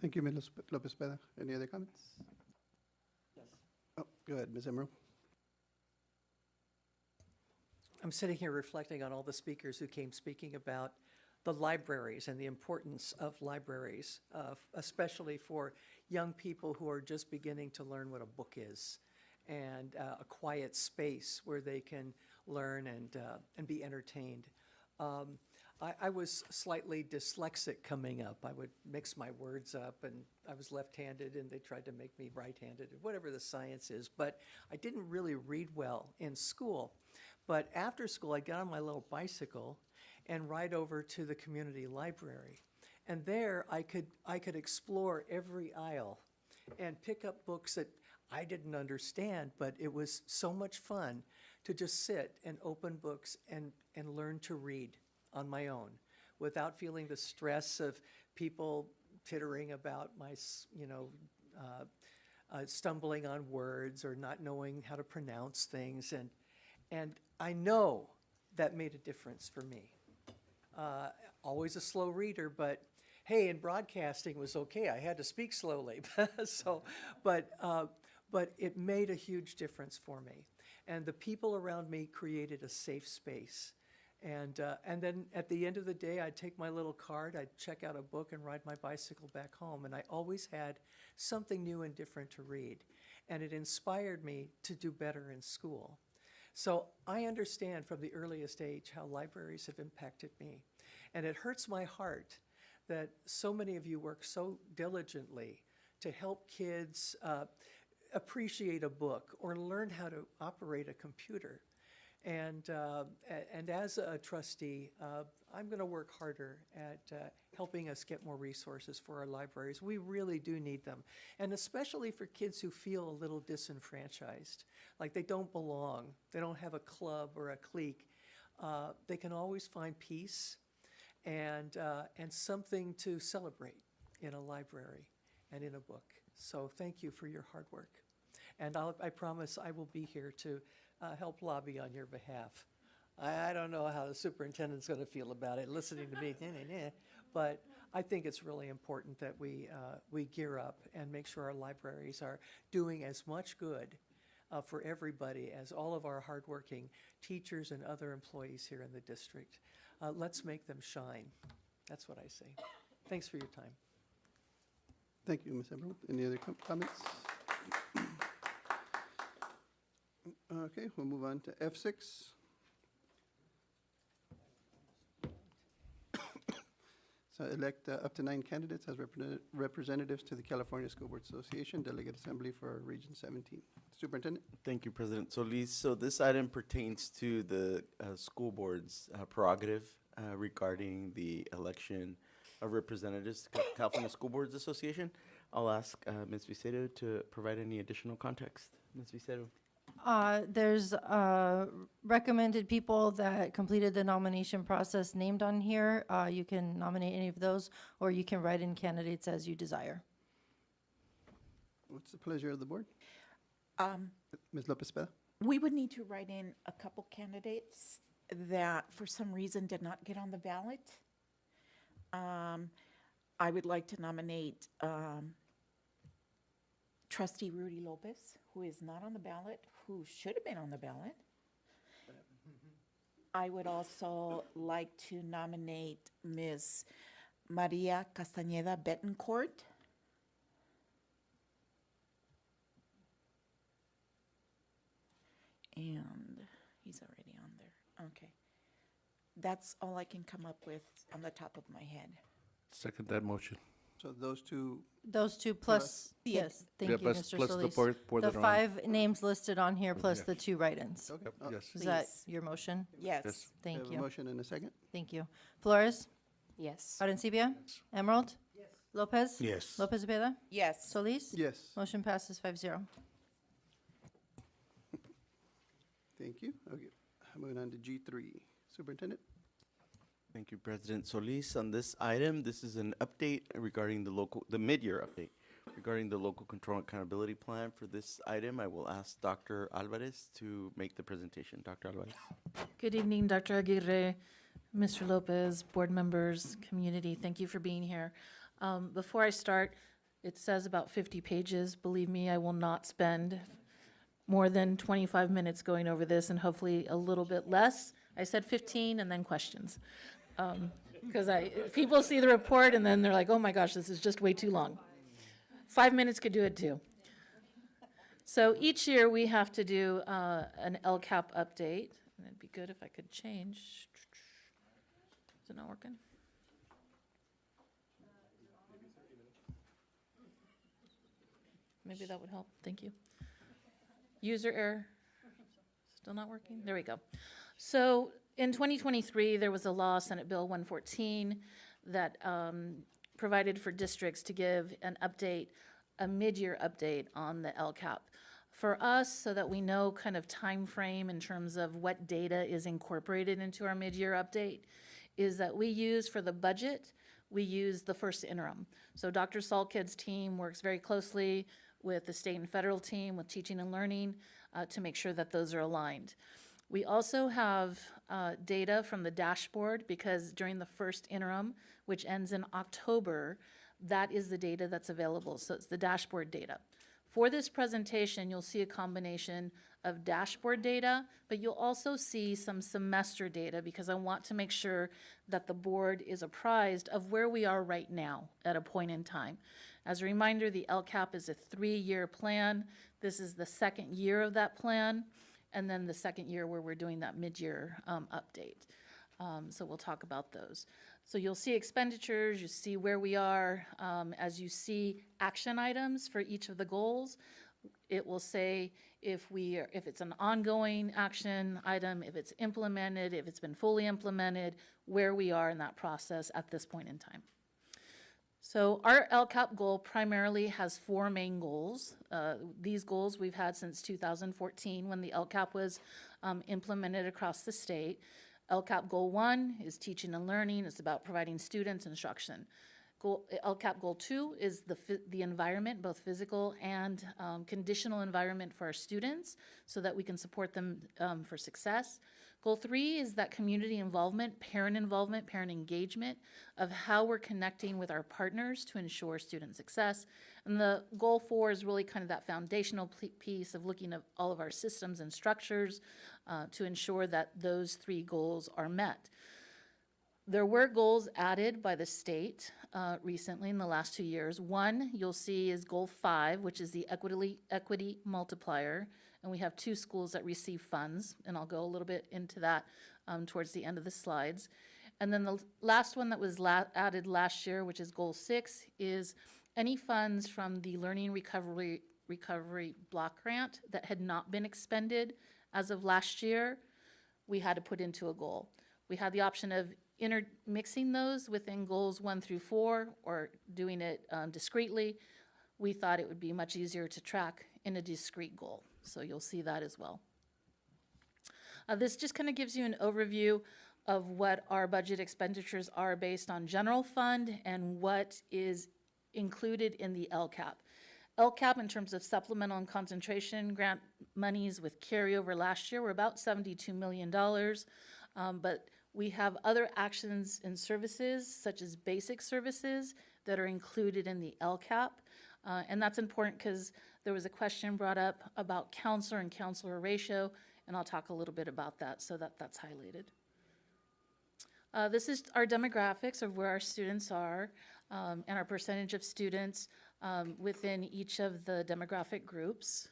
Thank you, Ms. Lopez-Peda. Any other comments? Yes. Oh, go ahead, Ms. Emerald.
I'm sitting here reflecting on all the speakers who came speaking about the libraries and the importance of libraries, especially for young people who are just beginning to learn what a book is, and a quiet space where they can learn and be entertained. I was slightly dyslexic coming up. I would mix my words up, and I was left-handed, and they tried to make me right-handed, whatever the science is. But I didn't really read well in school. But after school, I'd get on my little bicycle and ride over to the community library. And there, I could explore every aisle and pick up books that I didn't understand, but it was so much fun to just sit and open books and learn to read on my own without feeling the stress of people tittering about my, stumbling on words or not knowing how to pronounce things. And I know that made a difference for me. Always a slow reader, but hey, in broadcasting was okay. I had to speak slowly. But it made a huge difference for me. And the people around me created a safe space. And then at the end of the day, I'd take my little card, I'd check out a book and ride my bicycle back home. And I always had something new and different to read. And it inspired me to do better in school. So I understand from the earliest age how libraries have impacted me. And it hurts my heart that so many of you work so diligently to help kids appreciate a book or learn how to operate a computer. And as a trustee, I'm going to work harder at helping us get more resources for our libraries. We really do need them, and especially for kids who feel a little disenfranchised, like they don't belong, they don't have a club or a clique. They can always find peace and something to celebrate in a library and in a book. So thank you for your hard work. And I promise I will be here to help lobby on your behalf. I don't know how the superintendent's going to feel about it, listening to me, but I think it's really important that we gear up and make sure our libraries are doing as much good for everybody as all of our hardworking teachers and other employees here in the district. Let's make them shine. That's what I say. Thanks for your time.
Thank you, Ms. Emerald. Any other comments? Okay, we'll move on to F6. So elect up to 9 candidates as representatives to the California School Board Association Delegate Assembly for Region 17. Superintendent?
Thank you, President Solis. So this item pertains to the school board's prerogative regarding the election of Representatives to California School Boards Association. I'll ask Ms. Vicedo to provide any additional context. Ms. Vicedo.
There's recommended people that completed the nomination process named on here. You can nominate any of those, or you can write in candidates as you desire.
What's the pleasure of the board?
Um,
Ms. Lopez Peda?
We would need to write in a couple candidates that for some reason did not get on the ballot. I would like to nominate Trustee Rudy Lopez, who is not on the ballot, who should have been on the ballot. I would also like to nominate Ms. Maria Castañeda Betancourt. And he's already on there. Okay. That's all I can come up with on the top of my head.
Second that motion.
So those two,
Those two plus, yes, thank
Yeah,
you,
plus-
Mr.
plus the
Solis.
four
The
that are on.
5 names listed on here plus
Yes.
the 2 write-ins.
okay.
Yep, yes.
Is that
Please.
your motion?
Yes.
Yes.
We
Thank
have a
you.
motion and a second.
Thank you. Flores?
Yes.
Arencibia? Emerald? Yes. Lopez?
Yes.
Lopez Cepeda?
Yes.
Solis?
Yes,
Motion passes 5-0.
thank you. Okay, moving on to G3. Superintendent?
Thank you, President Solis. On this item, this is an update regarding the mid-year update regarding the local control and accountability plan. For this item, I will ask Dr. Alvarez to make the presentation. Dr. Alvarez.
Good evening, Dr. Aguirre, Mr. Lopez, board members, community. Thank you for being here. Before I start, it says about 50 pages. Believe me, I will not spend more than 25 minutes going over this, and hopefully a little bit less. I said 15 and then questions. Because people see the report and then they're like, oh my gosh, this is just way too long. 5 minutes could do it too. So each year we have to do an LCAP update. And it'd be good if I could change. Is it not working? Maybe that would help. Thank you. User error. Still not working? There we go. So in 2023, there was a law, Senate Bill 114, that provided for districts to give an update, a mid-year update on the LCAP. For us, so that we know kind of time frame in terms of what data is incorporated into our mid-year update, is that we use for the budget, we use the first interim. So Dr. Salkid's team works very closely with the state and federal team, with teaching and learning, to make sure that those are aligned. We also have data from the dashboard, because during the first interim, which ends in October, that is the data that's available. So it's the dashboard data. For this presentation, you'll see a combination of dashboard data, but you'll also see some semester data, because I want to make sure that the board is apprised of where we are right now at a point in time. As a reminder, the LCAP is a 3-year plan. This is the second year of that plan, and then the second year where we're doing that mid-year update. So we'll talk about those. So you'll see expenditures, you see where we are. As you see action items for each of the goals, it will say if it's an ongoing action item, if it's implemented, if it's been fully implemented, where we are in that process at this point in time. So our LCAP goal primarily has 4 main goals. These goals we've had since 2014, when the LCAP was implemented across the state. LCAP Goal 1 is teaching and learning. It's about providing students instruction. LCAP Goal 2 is the environment, both physical and conditional environment for our students, so that we can support them for success. Goal 3 is that community involvement, parent engagement of how we're connecting with our partners to ensure student success. And the Goal 4 is really kind of that foundational piece of looking at all of our systems and structures to ensure that those 3 goals are met. There were goals added by the state recently in the last 2 years. One you'll see is Goal 5, which is the equity multiplier. And we have 2 schools that receive funds, and I'll go a little bit into that towards the end of the slides. And then the last one that was added last year, which is Goal 6, is any funds from the Learning Recovery Block Grant that had not been expended as of last year, we had to put into a goal. We had the option of intermixing those within goals 1 through 4 or doing it discretely. We thought it would be much easier to track in a discrete goal. So you'll see that as well. This just kind of gives you an overview of what our budget expenditures are based on general fund and what is included in the LCAP. LCAP, in terms of supplemental and concentration grant monies with carryover last year, were about $72 million. But we have other actions and services, such as basic services, that are included in the LCAP. And that's important because there was a question brought up about counselor and counselor ratio, and I'll talk a little bit about that so that that's highlighted. This is our demographics of where our students are and our percentage of students within each of the demographic groups.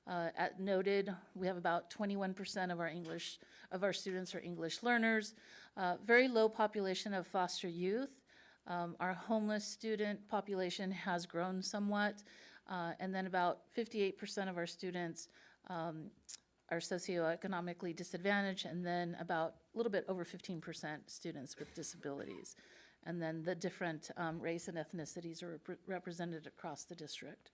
At noted, we have about 21% of our students are English learners. Very low population of foster youth. Our homeless student population has grown somewhat, and then about 58% of our students are socioeconomically disadvantaged, and then about a little bit over 15% students with disabilities. And then the different race and ethnicities are represented across the district.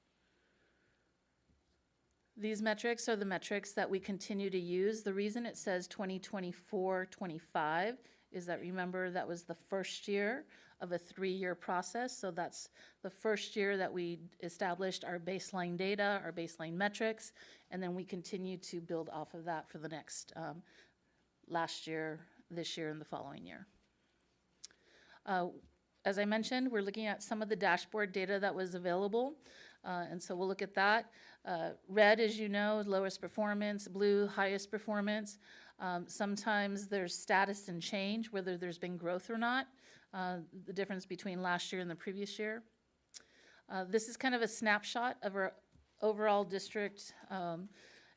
These metrics are the metrics that we continue to use. The reason it says 2024-25 is that, remember, that was the first year of a 3-year process. So that's the first year that we established our baseline data, our baseline metrics, and then we continue to build off of that for the next last year, this year, and the following year. As I mentioned, we're looking at some of the dashboard data that was available, and so we'll look at that. Red, as you know, lowest performance, blue, highest performance. Sometimes there's status and change, whether there's been growth or not, the difference between last year and the previous year. This is kind of a snapshot of our overall district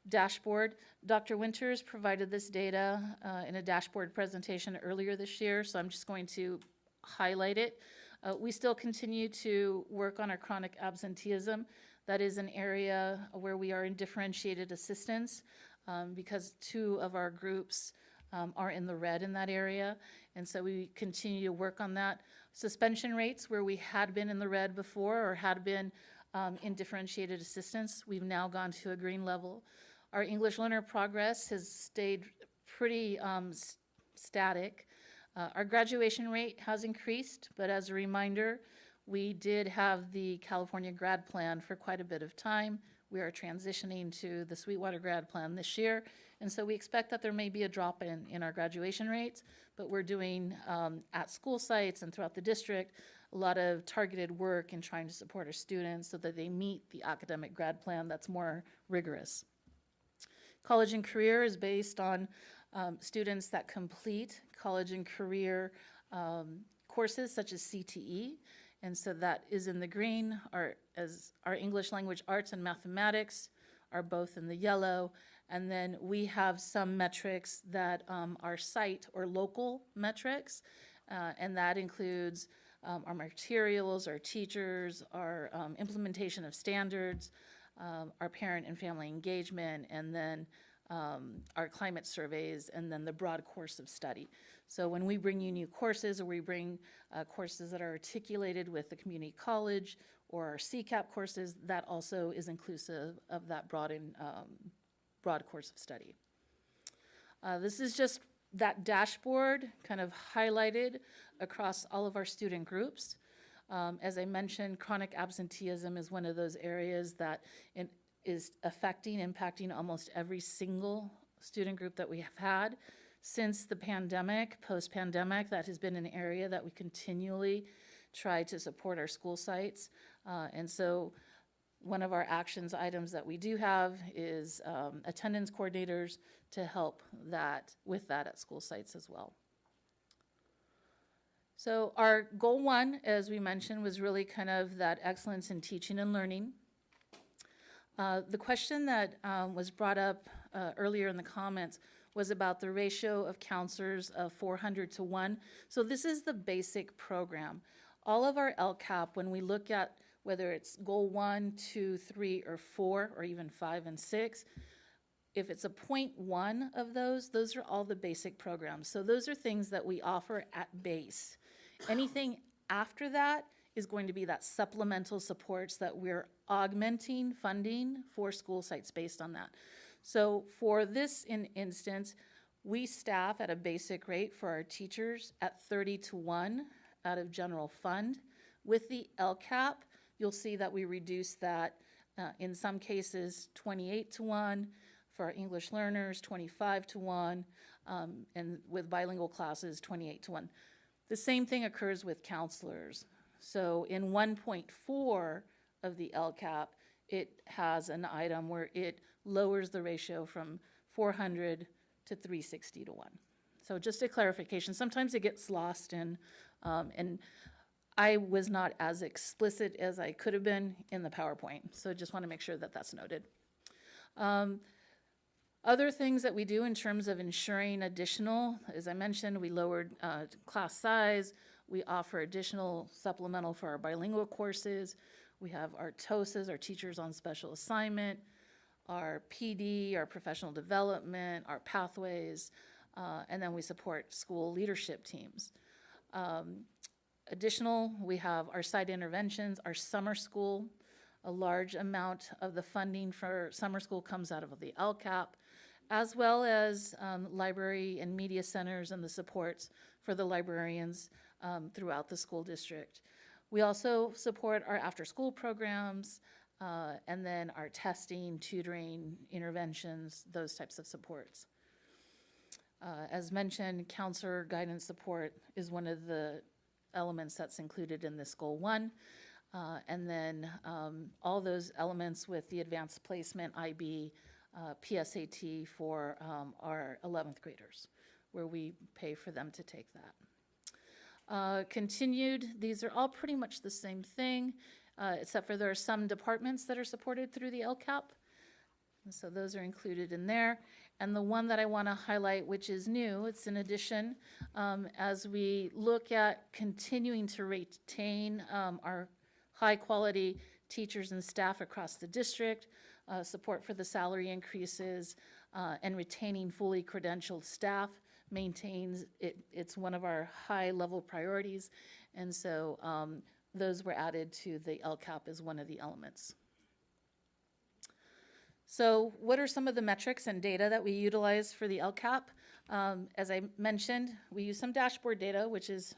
dashboard. Dr. Winters provided this data in a dashboard presentation earlier this year, so I'm just going to highlight it. We still continue to work on our chronic absenteeism. That is an area where we are in differentiated assistance because 2 of our groups are in the red in that area, and so we continue to work on that. Suspension rates, where we had been in the red before or had been in differentiated assistance, we've now gone to a green level. Our English learner progress has stayed pretty static. Our graduation rate has increased, but as a reminder, we did have the California grad plan for quite a bit of time. We are transitioning to the Sweetwater grad plan this year, and so we expect that there may be a drop in our graduation rates, but we're doing at school sites and throughout the district a lot of targeted work in trying to support our students so that they meet the academic grad plan that's more rigorous. College and career is based on students that complete college and career courses such as CTE, and so that is in the green. As our English language arts and mathematics are both in the yellow, and then we have some metrics that are site or local metrics, and that includes our materials, our teachers, our implementation of standards, our parent and family engagement, and then our climate surveys, and then the broad course of study. So when we bring you new courses, or we bring courses that are articulated with the community college or our CCAP courses, that also is inclusive of that broad course of study. This is just that dashboard kind of highlighted across all of our student groups. As I mentioned, chronic absenteeism is one of those areas that is impacting almost every single student group that we have had. Since the pandemic, post-pandemic, that has been an area that we continually try to support our school sites. And so one of our actions items that we do have is attendance coordinators to help with that at school sites as well. So our goal 1, as we mentioned, was really kind of that excellence in teaching and learning. The question that was brought up earlier in the comments was about the ratio of counselors of 400 to 1. So this is the basic program. All of our LCAP, when we look at whether it's goal 1, 2, 3, or 4, or even 5 and 6, if it's a 0.1 of those are all the basic programs. So those are things that we offer at base. Anything after that is going to be that supplemental supports that we're augmenting funding for school sites based on that. So for this instance, we staff at a basic rate for our teachers at 30-1 out of general fund. With the LCAP, you'll see that we reduce that in some cases 28-1, for our English learners 25-1, and with bilingual classes 28-1. The same thing occurs with counselors. So in 1.4 of the LCAP, it has an item where it lowers the ratio from 400 to 360-1. So just a clarification. Sometimes it gets lost in, and I was not as explicit as I could have been in the PowerPoint. So just want to make sure that that's noted. Other things that we do in terms of ensuring additional, as I mentioned, we lowered class size. We offer additional supplemental for our bilingual courses. We have our TOSAs, our teachers on special assignment, our PD, our professional development, our pathways, and then we support school leadership teams. Additional, we have our site interventions, our summer school. A large amount of the funding for summer school comes out of the LCAP, as well as library and media centers and the supports for the librarians throughout the school district. We also support our after-school programs, and then our testing, tutoring, interventions, those types of supports. As mentioned, counselor guidance support is one of the elements that's included in this goal 1. And then all those elements with the advanced placement, IB, PSAT for our 11th graders, where we pay for them to take that. Continued, these are all pretty much the same thing, except for there are some departments that are supported through the LCAP. And so those are included in there. And the one that I want to highlight, which is new, it's an addition, as we look at continuing to retain our high-quality teachers and staff across the district, support for the salary increases, and retaining fully credentialed staff maintains it. It's one of our high-level priorities, and so those were added to the LCAP as one of the elements. So what are some of the metrics and data that we utilize for the LCAP? As I mentioned, we use some dashboard data, which is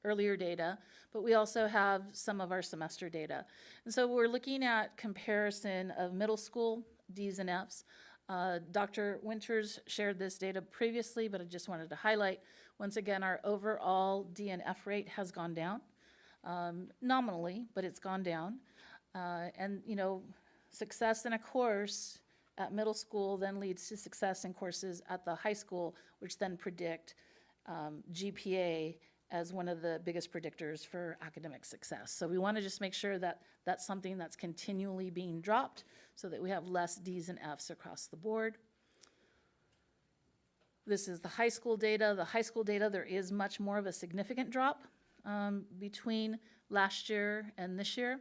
earlier data, but we also have some of our semester data. And so we're looking at comparison of middle school Ds and Fs. Dr. Winters shared this data previously, but I just wanted to highlight, once again, our overall D and F rate has gone down, nominally, but it's gone down. And, you know, success in a course at middle school then leads to success in courses at the high school, which then predict GPA as one of the biggest predictors for academic success. So we want to just make sure that that's something that's continually being dropped so that we have less Ds and Fs across the board. This is the high school data. The high school data, there is much more of a significant drop between last year and this year.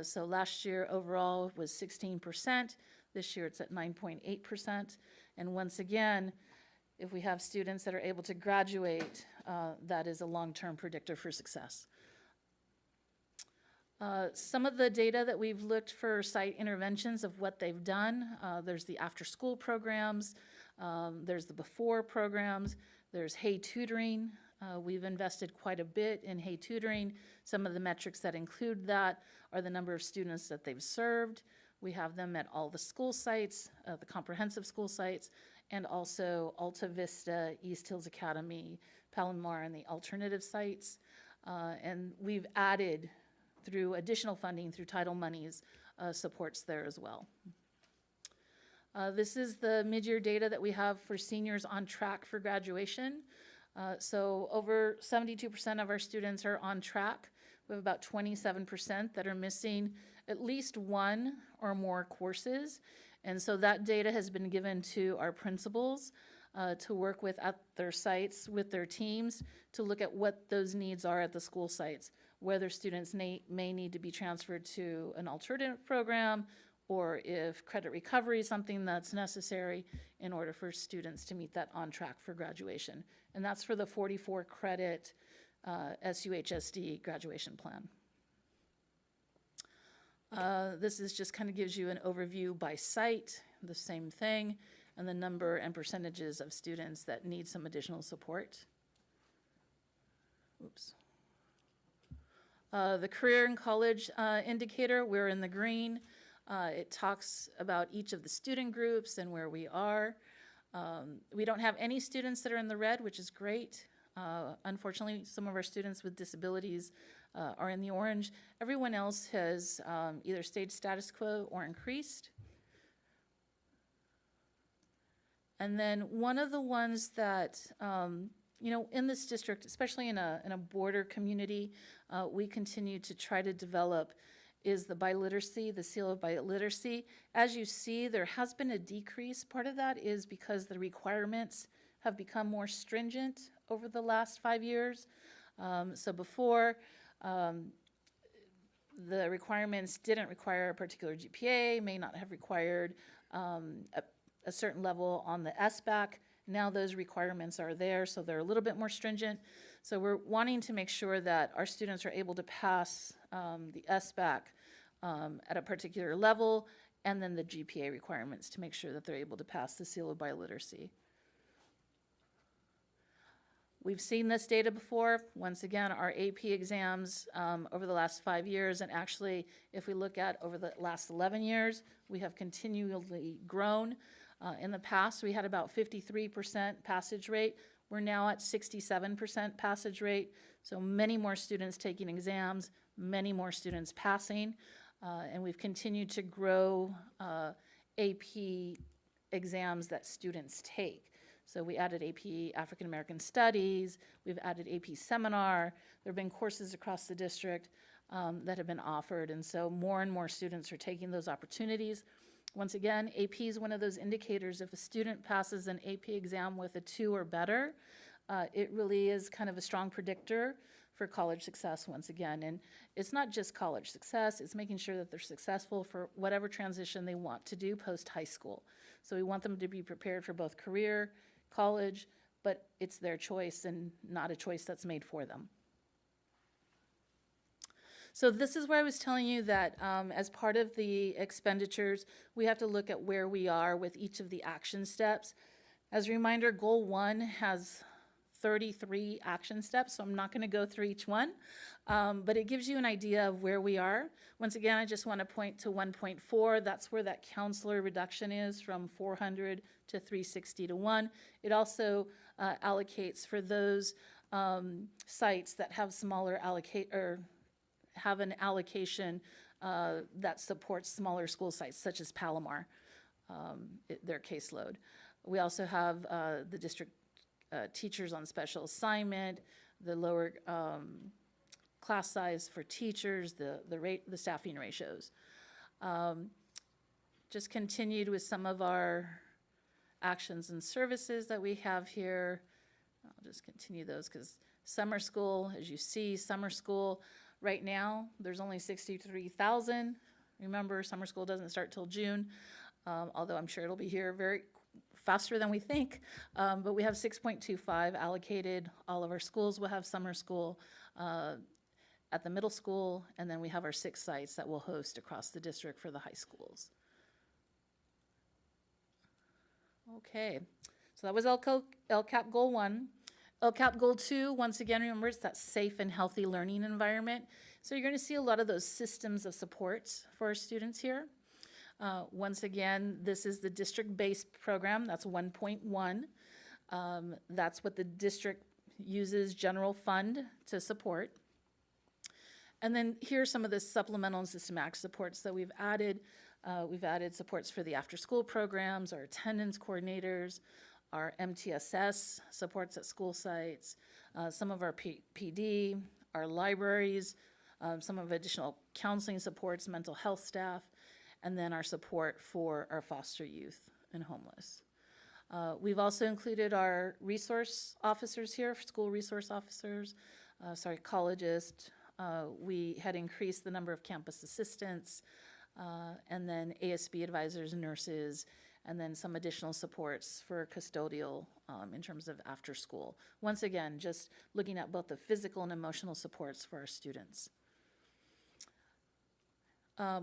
So last year overall was 16%. This year it's at 9.8%. And once again, if we have students that are able to graduate, that is a long-term predictor for success. Some of the data that we've looked for site interventions of what they've done, there's the after-school programs, there's the before programs, there's Hey Tutoring. We've invested quite a bit in Hey Tutoring. Some of the metrics that include that are the number of students that they've served. We have them at all the school sites, the comprehensive school sites, and also Alta Vista, East Hills Academy, Palomar, and the alternative sites. And we've added, through additional funding, through title monies, supports there as well. This is the mid-year data that we have for seniors on track for graduation. So over 72% of our students are on track. We have about 27% that are missing at least one or more courses. And so that data has been given to our principals to work with at their sites with their teams to look at what those needs are at the school sites, whether students may need to be transferred to an alternative program, or if credit recovery is something that's necessary in order for students to meet that on track for graduation. And that's for the 44 credit SUHSD graduation plan. This is just kind of gives you an overview by site, the same thing, and the number and percentages of students that need some additional support. Oops. The career and college indicator, we're in the green. It talks about each of the student groups and where we are. We don't have any students that are in the red, which is great. Unfortunately, some of our students with disabilities are in the orange. Everyone else has either stayed status quo or increased. And then one of the ones that, in this district, especially in a border community, we continue to try to develop is the biliteracy, the seal of biliteracy. As you see, there has been a decrease. Part of that is because the requirements have become more stringent over the last 5 years. So before, the requirements didn't require a particular GPA, may not have required a certain level on the SBAC. Now those requirements are there, so they're a little bit more stringent. So we're wanting to make sure that our students are able to pass the SBAC at a particular level, and then the GPA requirements to make sure that they're able to pass the seal of biliteracy. We've seen this data before. Once again, our AP exams over the last 5 years, and actually, if we look at over the last 11 years, we have continually grown. In the past, we had about 53% passage rate. We're now at 67% passage rate. So many more students taking exams, many more students passing, and we've continued to grow AP exams that students take. So we added AP African American Studies, we've added AP Seminar. There have been courses across the district that have been offered, and so more and more students are taking those opportunities. Once again, AP is one of those indicators. If a student passes an AP exam with a 2 or better, it really is kind of a strong predictor for college success once again. And it's not just college success, it's making sure that they're successful for whatever transition they want to do post-high school. So we want them to be prepared for both career, college, but it's their choice and not a choice that's made for them. So this is where I was telling you that as part of the expenditures, we have to look at where we are with each of the action steps. As a reminder, Goal 1 has 33 action steps, so I'm not going to go through each one, but it gives you an idea of where we are. Once again, I just want to point to 1.4. That's where that counselor reduction is from 400 to 360 to 1. It also allocates for those sites that have smaller have an allocation that supports smaller school sites, such as Palomar, their caseload. We also have the district teachers on special assignment, the lower class size for teachers, the staffing ratios. Just continued with some of our actions and services that we have here. I'll just continue those because summer school, as you see, summer school, right now, there's only 63,000. Remember, summer school doesn't start till June, although I'm sure it'll be here very faster than we think. But we have 6.25 allocated. All of our schools will have summer school at the middle school, and then we have our 6 sites that we'll host across the district for the high schools. Okay, so that was LCAP Goal 1. LCAP Goal 2, once again, remember, it's that safe and healthy learning environment. So you're going to see a lot of those systems of supports for our students here. Once again, this is the district-based program. That's 1.1. That's what the district uses general fund to support. And then here's some of the supplemental and systematic supports that we've added. We've added supports for the after-school programs, our attendance coordinators, our MTSS supports at school sites, some of our PD, our libraries, some of additional counseling supports, mental health staff, and then our support for our foster youth and homeless. We've also included our resource officers here, school resource officers, psychologists. We had increased the number of campus assistants, and then ASB advisors, nurses, and then some additional supports for custodial in terms of after school. Once again, just looking at both the physical and emotional supports for our students.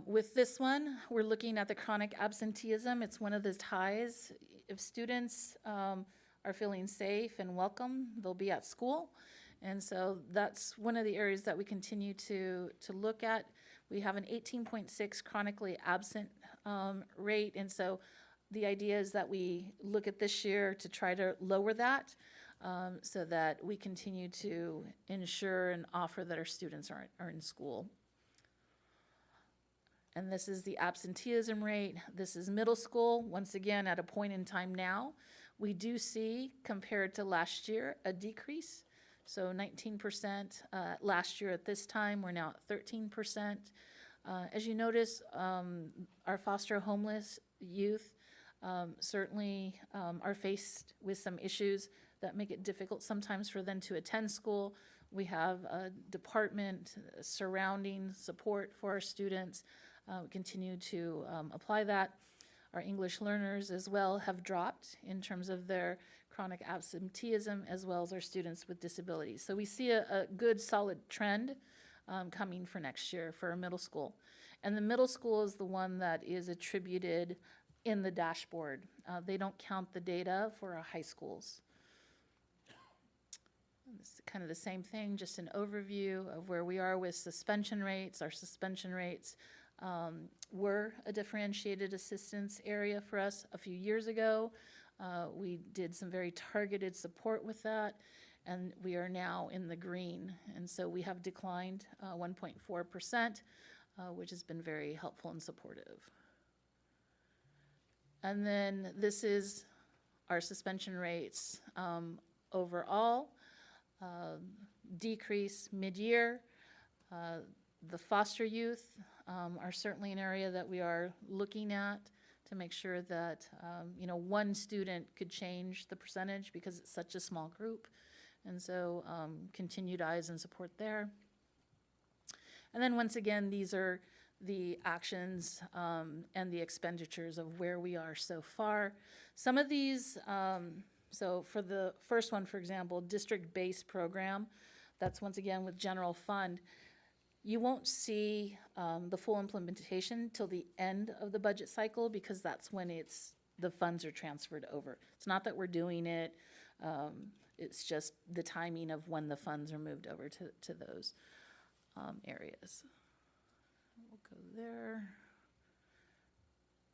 With this one, we're looking at the chronic absenteeism. It's one of the ties. If students are feeling safe and welcome, they'll be at school. And so that's one of the areas that we continue to look at. We have an 18.6 chronically absent rate, and so the idea is that we look at this year to try to lower that so that we continue to ensure and offer that our students are in school. And this is the absenteeism rate. This is middle school. Once again, at a point in time now, we do see, compared to last year, a decrease. So 19% last year at this time, we're now at 13%. As you notice, our foster homeless youth certainly are faced with some issues that make it difficult sometimes for them to attend school. We have a department surrounding support for our students. We continue to apply that. Our English learners as well have dropped in terms of their chronic absenteeism, as well as our students with disabilities. So we see a good solid trend coming for next year for our middle school. And the middle school is the one that is attributed in the dashboard. They don't count the data for our high schools. It's kind of the same thing, just an overview of where we are with suspension rates. Our suspension rates were a differentiated assistance area for us a few years ago. We did some very targeted support with that, and we are now in the green. And so we have declined 1.4%, which has been very helpful and supportive. And then this is our suspension rates overall, decrease mid-year. The foster youth are certainly an area that we are looking at to make sure that, one student could change the percentage because it's such a small group. And so continued eyes and support there. And then once again, these are the actions and the expenditures of where we are so far. Some of these, so for the first one, for example, district-based program, that's once again with general fund. You won't see the full implementation till the end of the budget cycle because that's when the funds are transferred over. It's not that we're doing it, it's just the timing of when the funds are moved over to those areas. We'll go there.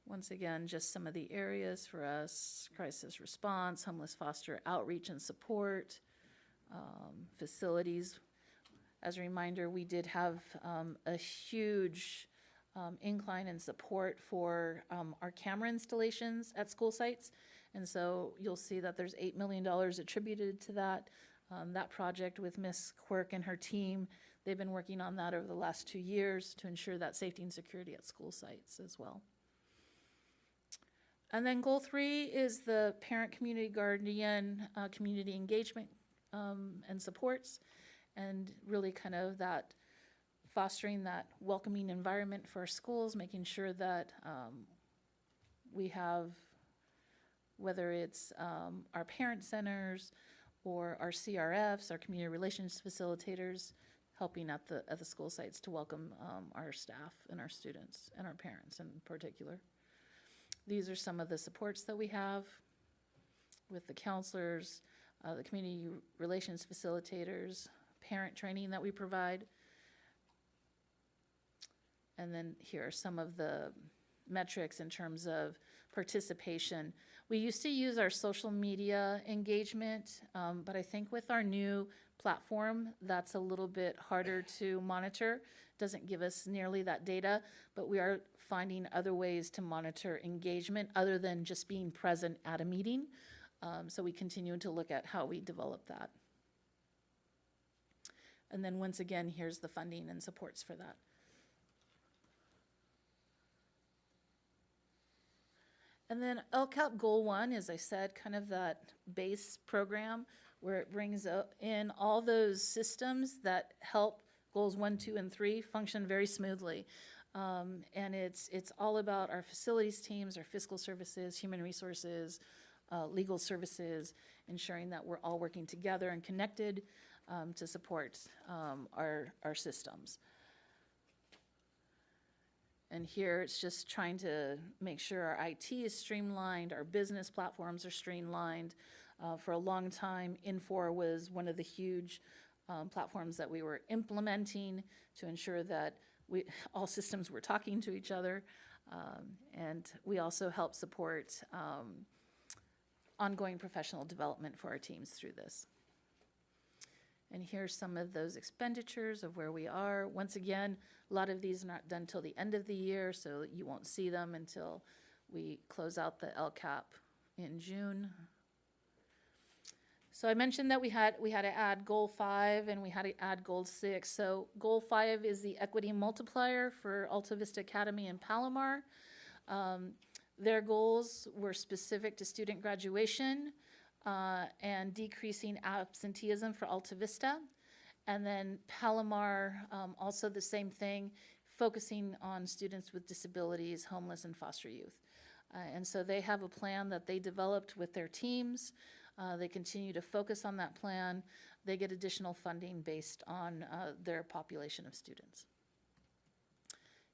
Once again, just some of the areas for us: crisis response, homeless foster outreach and support, facilities. As a reminder, we did have a huge incline in support for our camera installations at school sites. And so you'll see that there's $8 million attributed to that. That project with Ms. Quirk and her team, they've been working on that over the last 2 years to ensure that safety and security at school sites as well. And then goal 3 is the parent, community, guardian, community engagement and supports, and really kind of that fostering that welcoming environment for our schools, making sure that we have, whether it's our parent centers or our CRFs, our community relations facilitators, helping at the school sites to welcome our staff and our students and our parents in particular. These are some of the supports that we have with the counselors, the community relations facilitators, parent training that we provide. And then here are some of the metrics in terms of participation. We used to use our social media engagement, but I think with our new platform, that's a little bit harder to monitor. Doesn't give us nearly that data, but we are finding other ways to monitor engagement other than just being present at a meeting. So we continue to look at how we develop that. And then once again, here's the funding and supports for that. And then LCAP Goal 1, as I said, kind of that base program where it brings in all those systems that help Goals 1, 2, and 3 function very smoothly. And it's all about our facilities teams, our fiscal services, human resources, legal services, ensuring that we're all working together and connected to support our systems. And here it's just trying to make sure our IT is streamlined, our business platforms are streamlined. For a long time, Infor was one of the huge platforms that we were implementing to ensure that all systems were talking to each other. And we also help support ongoing professional development for our teams through this. And here's some of those expenditures of where we are. Once again, a lot of these are not done till the end of the year, so you won't see them until we close out the LCAP in June. So I mentioned that we had to add goal 5 and we had to add goal 6. So goal 5 is the equity multiplier for Alta Vista Academy and Palomar. Their goals were specific to student graduation and decreasing absenteeism for Alta Vista. And then Palomar, also the same thing, focusing on students with disabilities, homeless, and foster youth. And so they have a plan that they developed with their teams. They continue to focus on that plan. They get additional funding based on their population of students.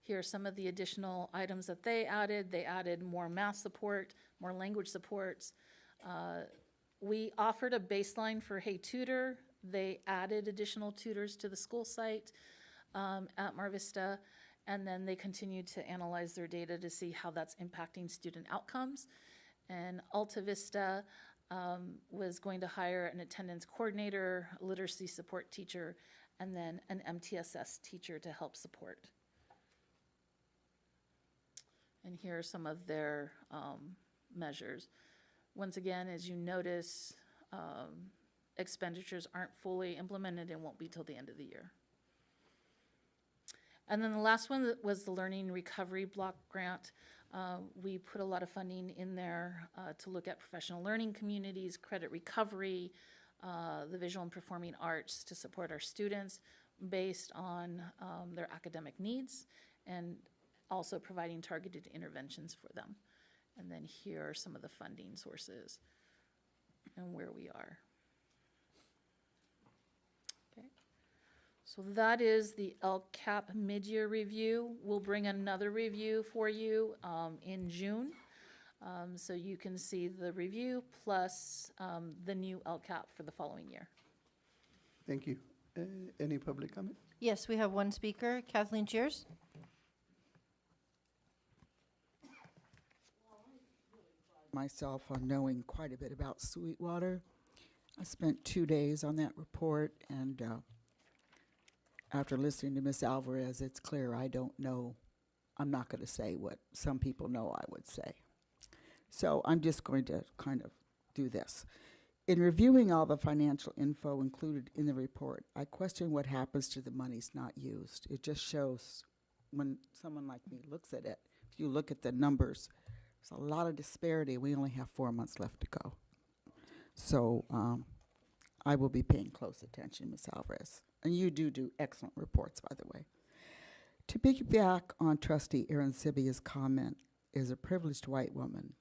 Here are some of the additional items that they added. They added more math support, more language supports. We offered a baseline for Hey Tutor. They added additional tutors to the school site at Mar Vista, and then they continued to analyze their data to see how that's impacting student outcomes. And Alta Vista was going to hire an attendance coordinator, a literacy support teacher, and then an MTSS teacher to help support. And here are some of their measures. Once again, as you notice, expenditures aren't fully implemented and won't be till the end of the year. And then the last one was the Learning Recovery Block Grant. We put a lot of funding in there to look at professional learning communities, credit recovery, the visual and performing arts to support our students based on their academic needs, and also providing targeted interventions for them. And then here are some of the funding sources and where we are. Okay. So that is the LCAP mid-year review. We'll bring another review for you in June. So you can see the review plus the new LCAP for the following year.
Thank you. Any public comment?
Yes, we have one speaker, Kathleen Cheers.
Myself on knowing quite a bit about Sweetwater. I spent 2 days on that report, and after listening to Ms. Alvarez, it's clear I don't know. I'm not going to say what some people know I would say. So I'm just going to kind of do this. In reviewing all the financial info included in the report, I question what happens to the monies not used. It just shows when someone like me looks at it, if you look at the numbers, there's a lot of disparity. We only have 4 months left to go. So I will be paying close attention, Ms. Alvarez. And you do excellent reports, by the way. To piggyback on Trustee Aaron Sibia's comment, as a privileged white woman,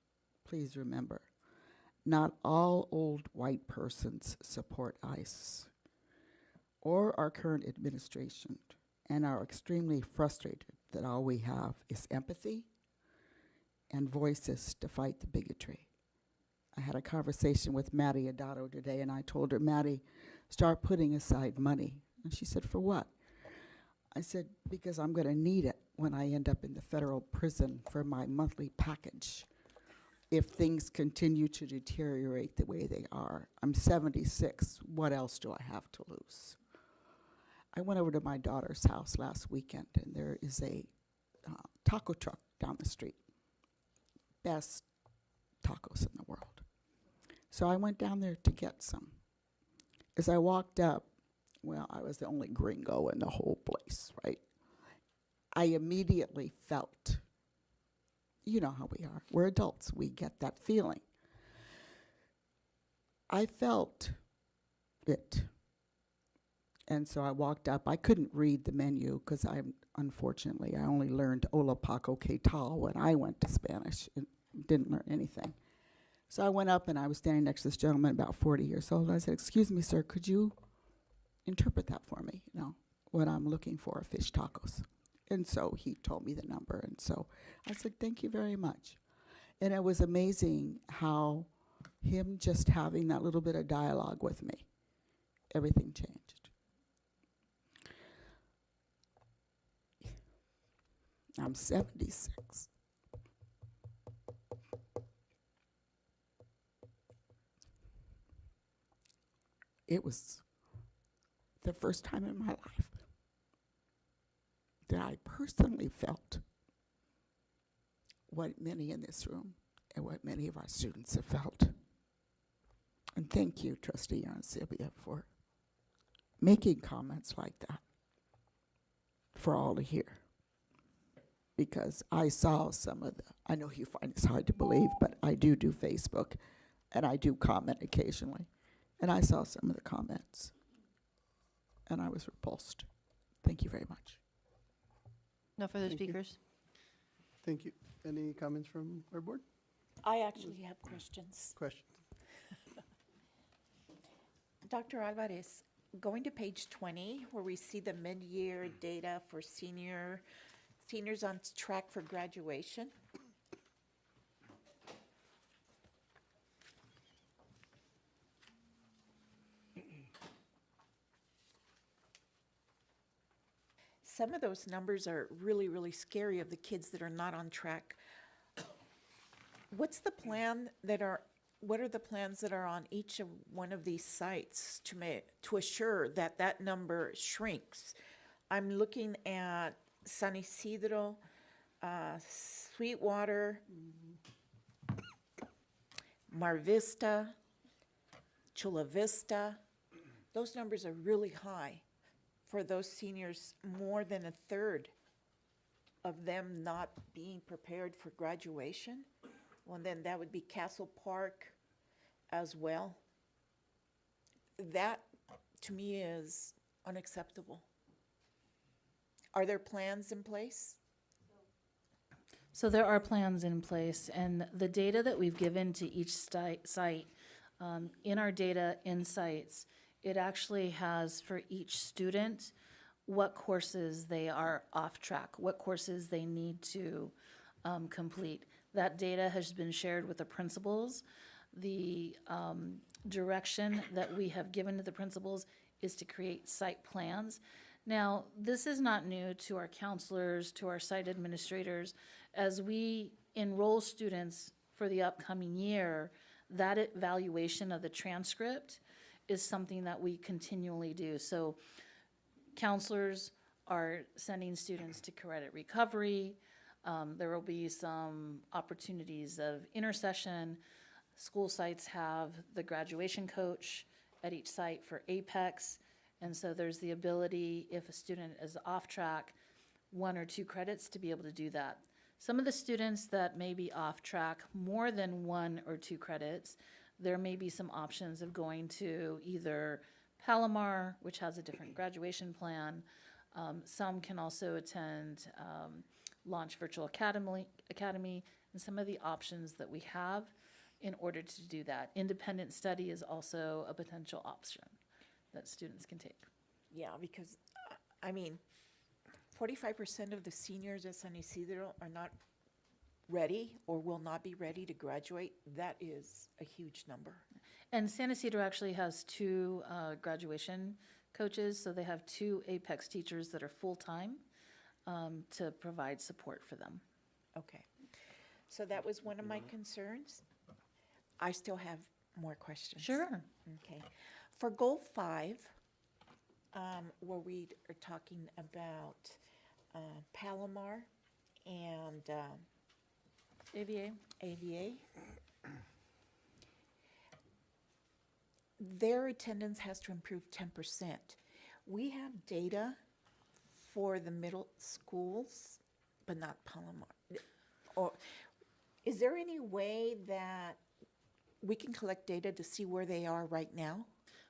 please remember, not all old white persons support ICE or our current administration and are extremely frustrated that all we have is empathy and voices to fight the bigotry. I had a conversation with Maddie Adato today, and I told her, Maddie, start putting aside money. And she said, for what? I said, because I'm going to need it when I end up in the federal prison for my monthly package if things continue to deteriorate the way they are. I'm 76. What else do I have to lose? I went over to my daughter's house last weekend, and there is a taco truck down the street. Best tacos in the world. So I went down there to get some. As I walked up, well, I was the only gringo in the whole place, right? I immediately felt, you know how we are. We're adults. We get that feeling. I felt it. And so I walked up. I couldn't read the menu because unfortunately, I only learned Hola Paco Que Tal when I went to Spanish and didn't learn anything. So I went up and I was standing next to this gentleman about 40 years old. I said, "Excuse me, sir, could you interpret that for me? You know, what I'm looking for are fish tacos." And so he told me the number. And so I said, "Thank you very much." And it was amazing how him just having that little bit of dialogue with me, everything changed. I'm 76. It was the first time in my life that I personally felt what many in this room and what many of our students have felt. And thank you, Trustee Sylvia, for making comments like that for all to hear. Because I saw some of I know you find this hard to believe, but I do Facebook, and I do comment occasionally. And I saw some of the comments, and I was repulsed. Thank you very much.
No further
Thank you.
speakers?
Thank you. Any comments from our board?
I actually have questions.
Questions?
Dr. Alvarez, going to page 20, where we see the mid-year data for seniors on track for graduation. Some of those numbers are really, really scary of the kids that are not on track. What are the plans that are on each of one of these sites to assure that that number shrinks? I'm looking at San Isidro, Sweetwater, Mar Vista, Chula Vista. Those numbers are really high for those seniors, more than a third of them not being prepared for graduation. Well, then that would be Castle Park as well. That, to me, is unacceptable. Are there plans in place?
So there are plans in place, and the data that we've given to each site, in our data insights, it actually has for each student what courses they are off track, what courses they need to complete. That data has been shared with the principals. The direction that we have given to the principals is to create site plans. Now, this is not new to our counselors, to our site administrators. As we enroll students for the upcoming year, that evaluation of the transcript is something that we continually do. So counselors are sending students to credit recovery. There will be some opportunities of intercession. School sites have the graduation coach at each site for Apex. And so there's the ability, if a student is off track, 1 or 2 credits to be able to do that. Some of the students that may be off track more than 1 or 2 credits, there may be some options of going to either Palomar, which has a different graduation plan. Some can also attend Launch Virtual Academy, and some of the options that we have in order to do that. Independent study is also a potential option that students can take.
Yeah, because, I mean, 45% of the seniors at San Isidro are not ready or will not be ready to graduate. That is a huge number.
And San Isidro actually has 2 graduation coaches, so they have 2 Apex teachers that are full-time to provide support for them.
Okay. So that was one of my concerns. I still have more questions.
Sure.
Okay. For goal 5, where we are talking about Palomar and AVA, their attendance has to improve 10%. We have data for the middle schools, but not Palomar. Or is there any way that we can collect data to see where they are right now?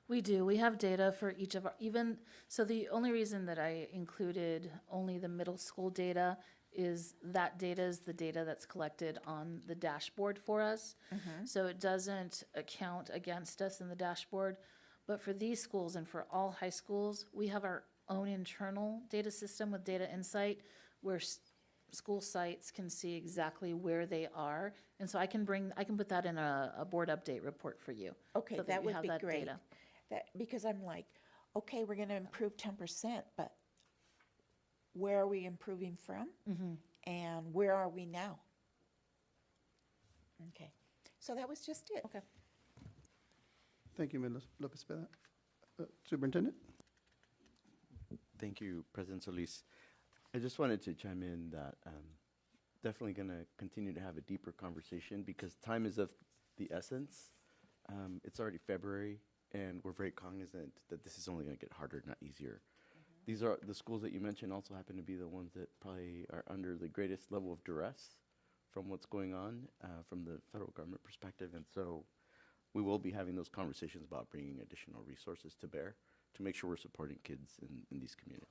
We do. We have data for each of our, even, so the only reason that I included only the middle school data is that data is the data that's collected on the dashboard for us. So it doesn't account against us in the dashboard. But for these schools and for all high schools, we have our own internal data system with data insight where school sites can see exactly where they are. And so I can put that in a board update report for you.
Okay,
so
that
you
would
have
be
that
great.
data.
That, because I'm like, okay, we're gonna improve 10%, but where are we improving from? And where are we now? Okay, so that was just it.
Okay.
Thank you, Ms. Lopez-Peda. Superintendent?
Thank you, President Solis. I just wanted to chime in that definitely going to continue to have a deeper conversation because time is of the essence. It's already February, and we're very cognizant that this is only going to get harder, not easier. These are the schools that you mentioned also happen to be the ones that probably are under the greatest level of duress from what's going on from the federal government perspective. And so we will be having those conversations about bringing additional resources to bear to make sure we're supporting kids in these communities.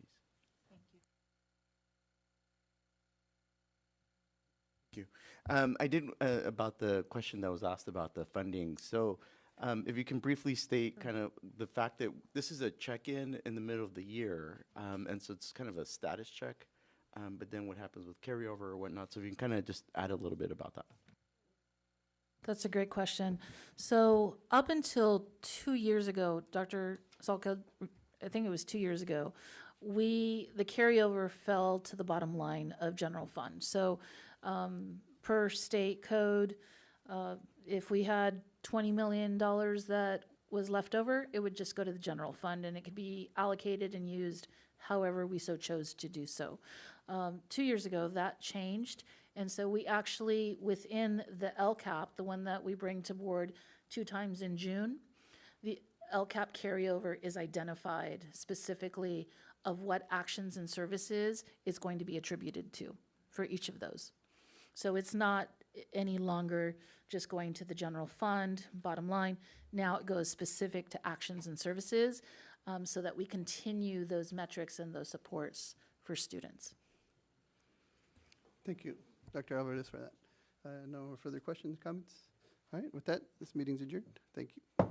Thank you. I did about the question that was asked about the funding. So if you can briefly state kind of the fact that this is a check-in in the middle of the year, and so it's kind of a status check, but then what happens with carryover or whatnot. So if you can kind of just add a little bit about that.
That's a great question. So up until 2 years ago, Dr. Salka, I think it was 2 years ago, the carryover fell to the bottom line of general fund. So per state code, if we had $20 million that was left over, it would just go to the general fund and it could be allocated and used however we so chose to do so. 2 years ago, that changed. And so we actually, within the LCAP, the one that we bring to board 2 times in June, the LCAP carryover is identified specifically of what actions and services it's going to be attributed to for each of those. So it's not any longer just going to the general fund, bottom line. Now it goes specific to actions and services so that we continue those metrics and those supports for students.
Thank you, Dr. Alvarez, for that. No further questions, comments? All right, with that, this meeting's adjourned. Thank you.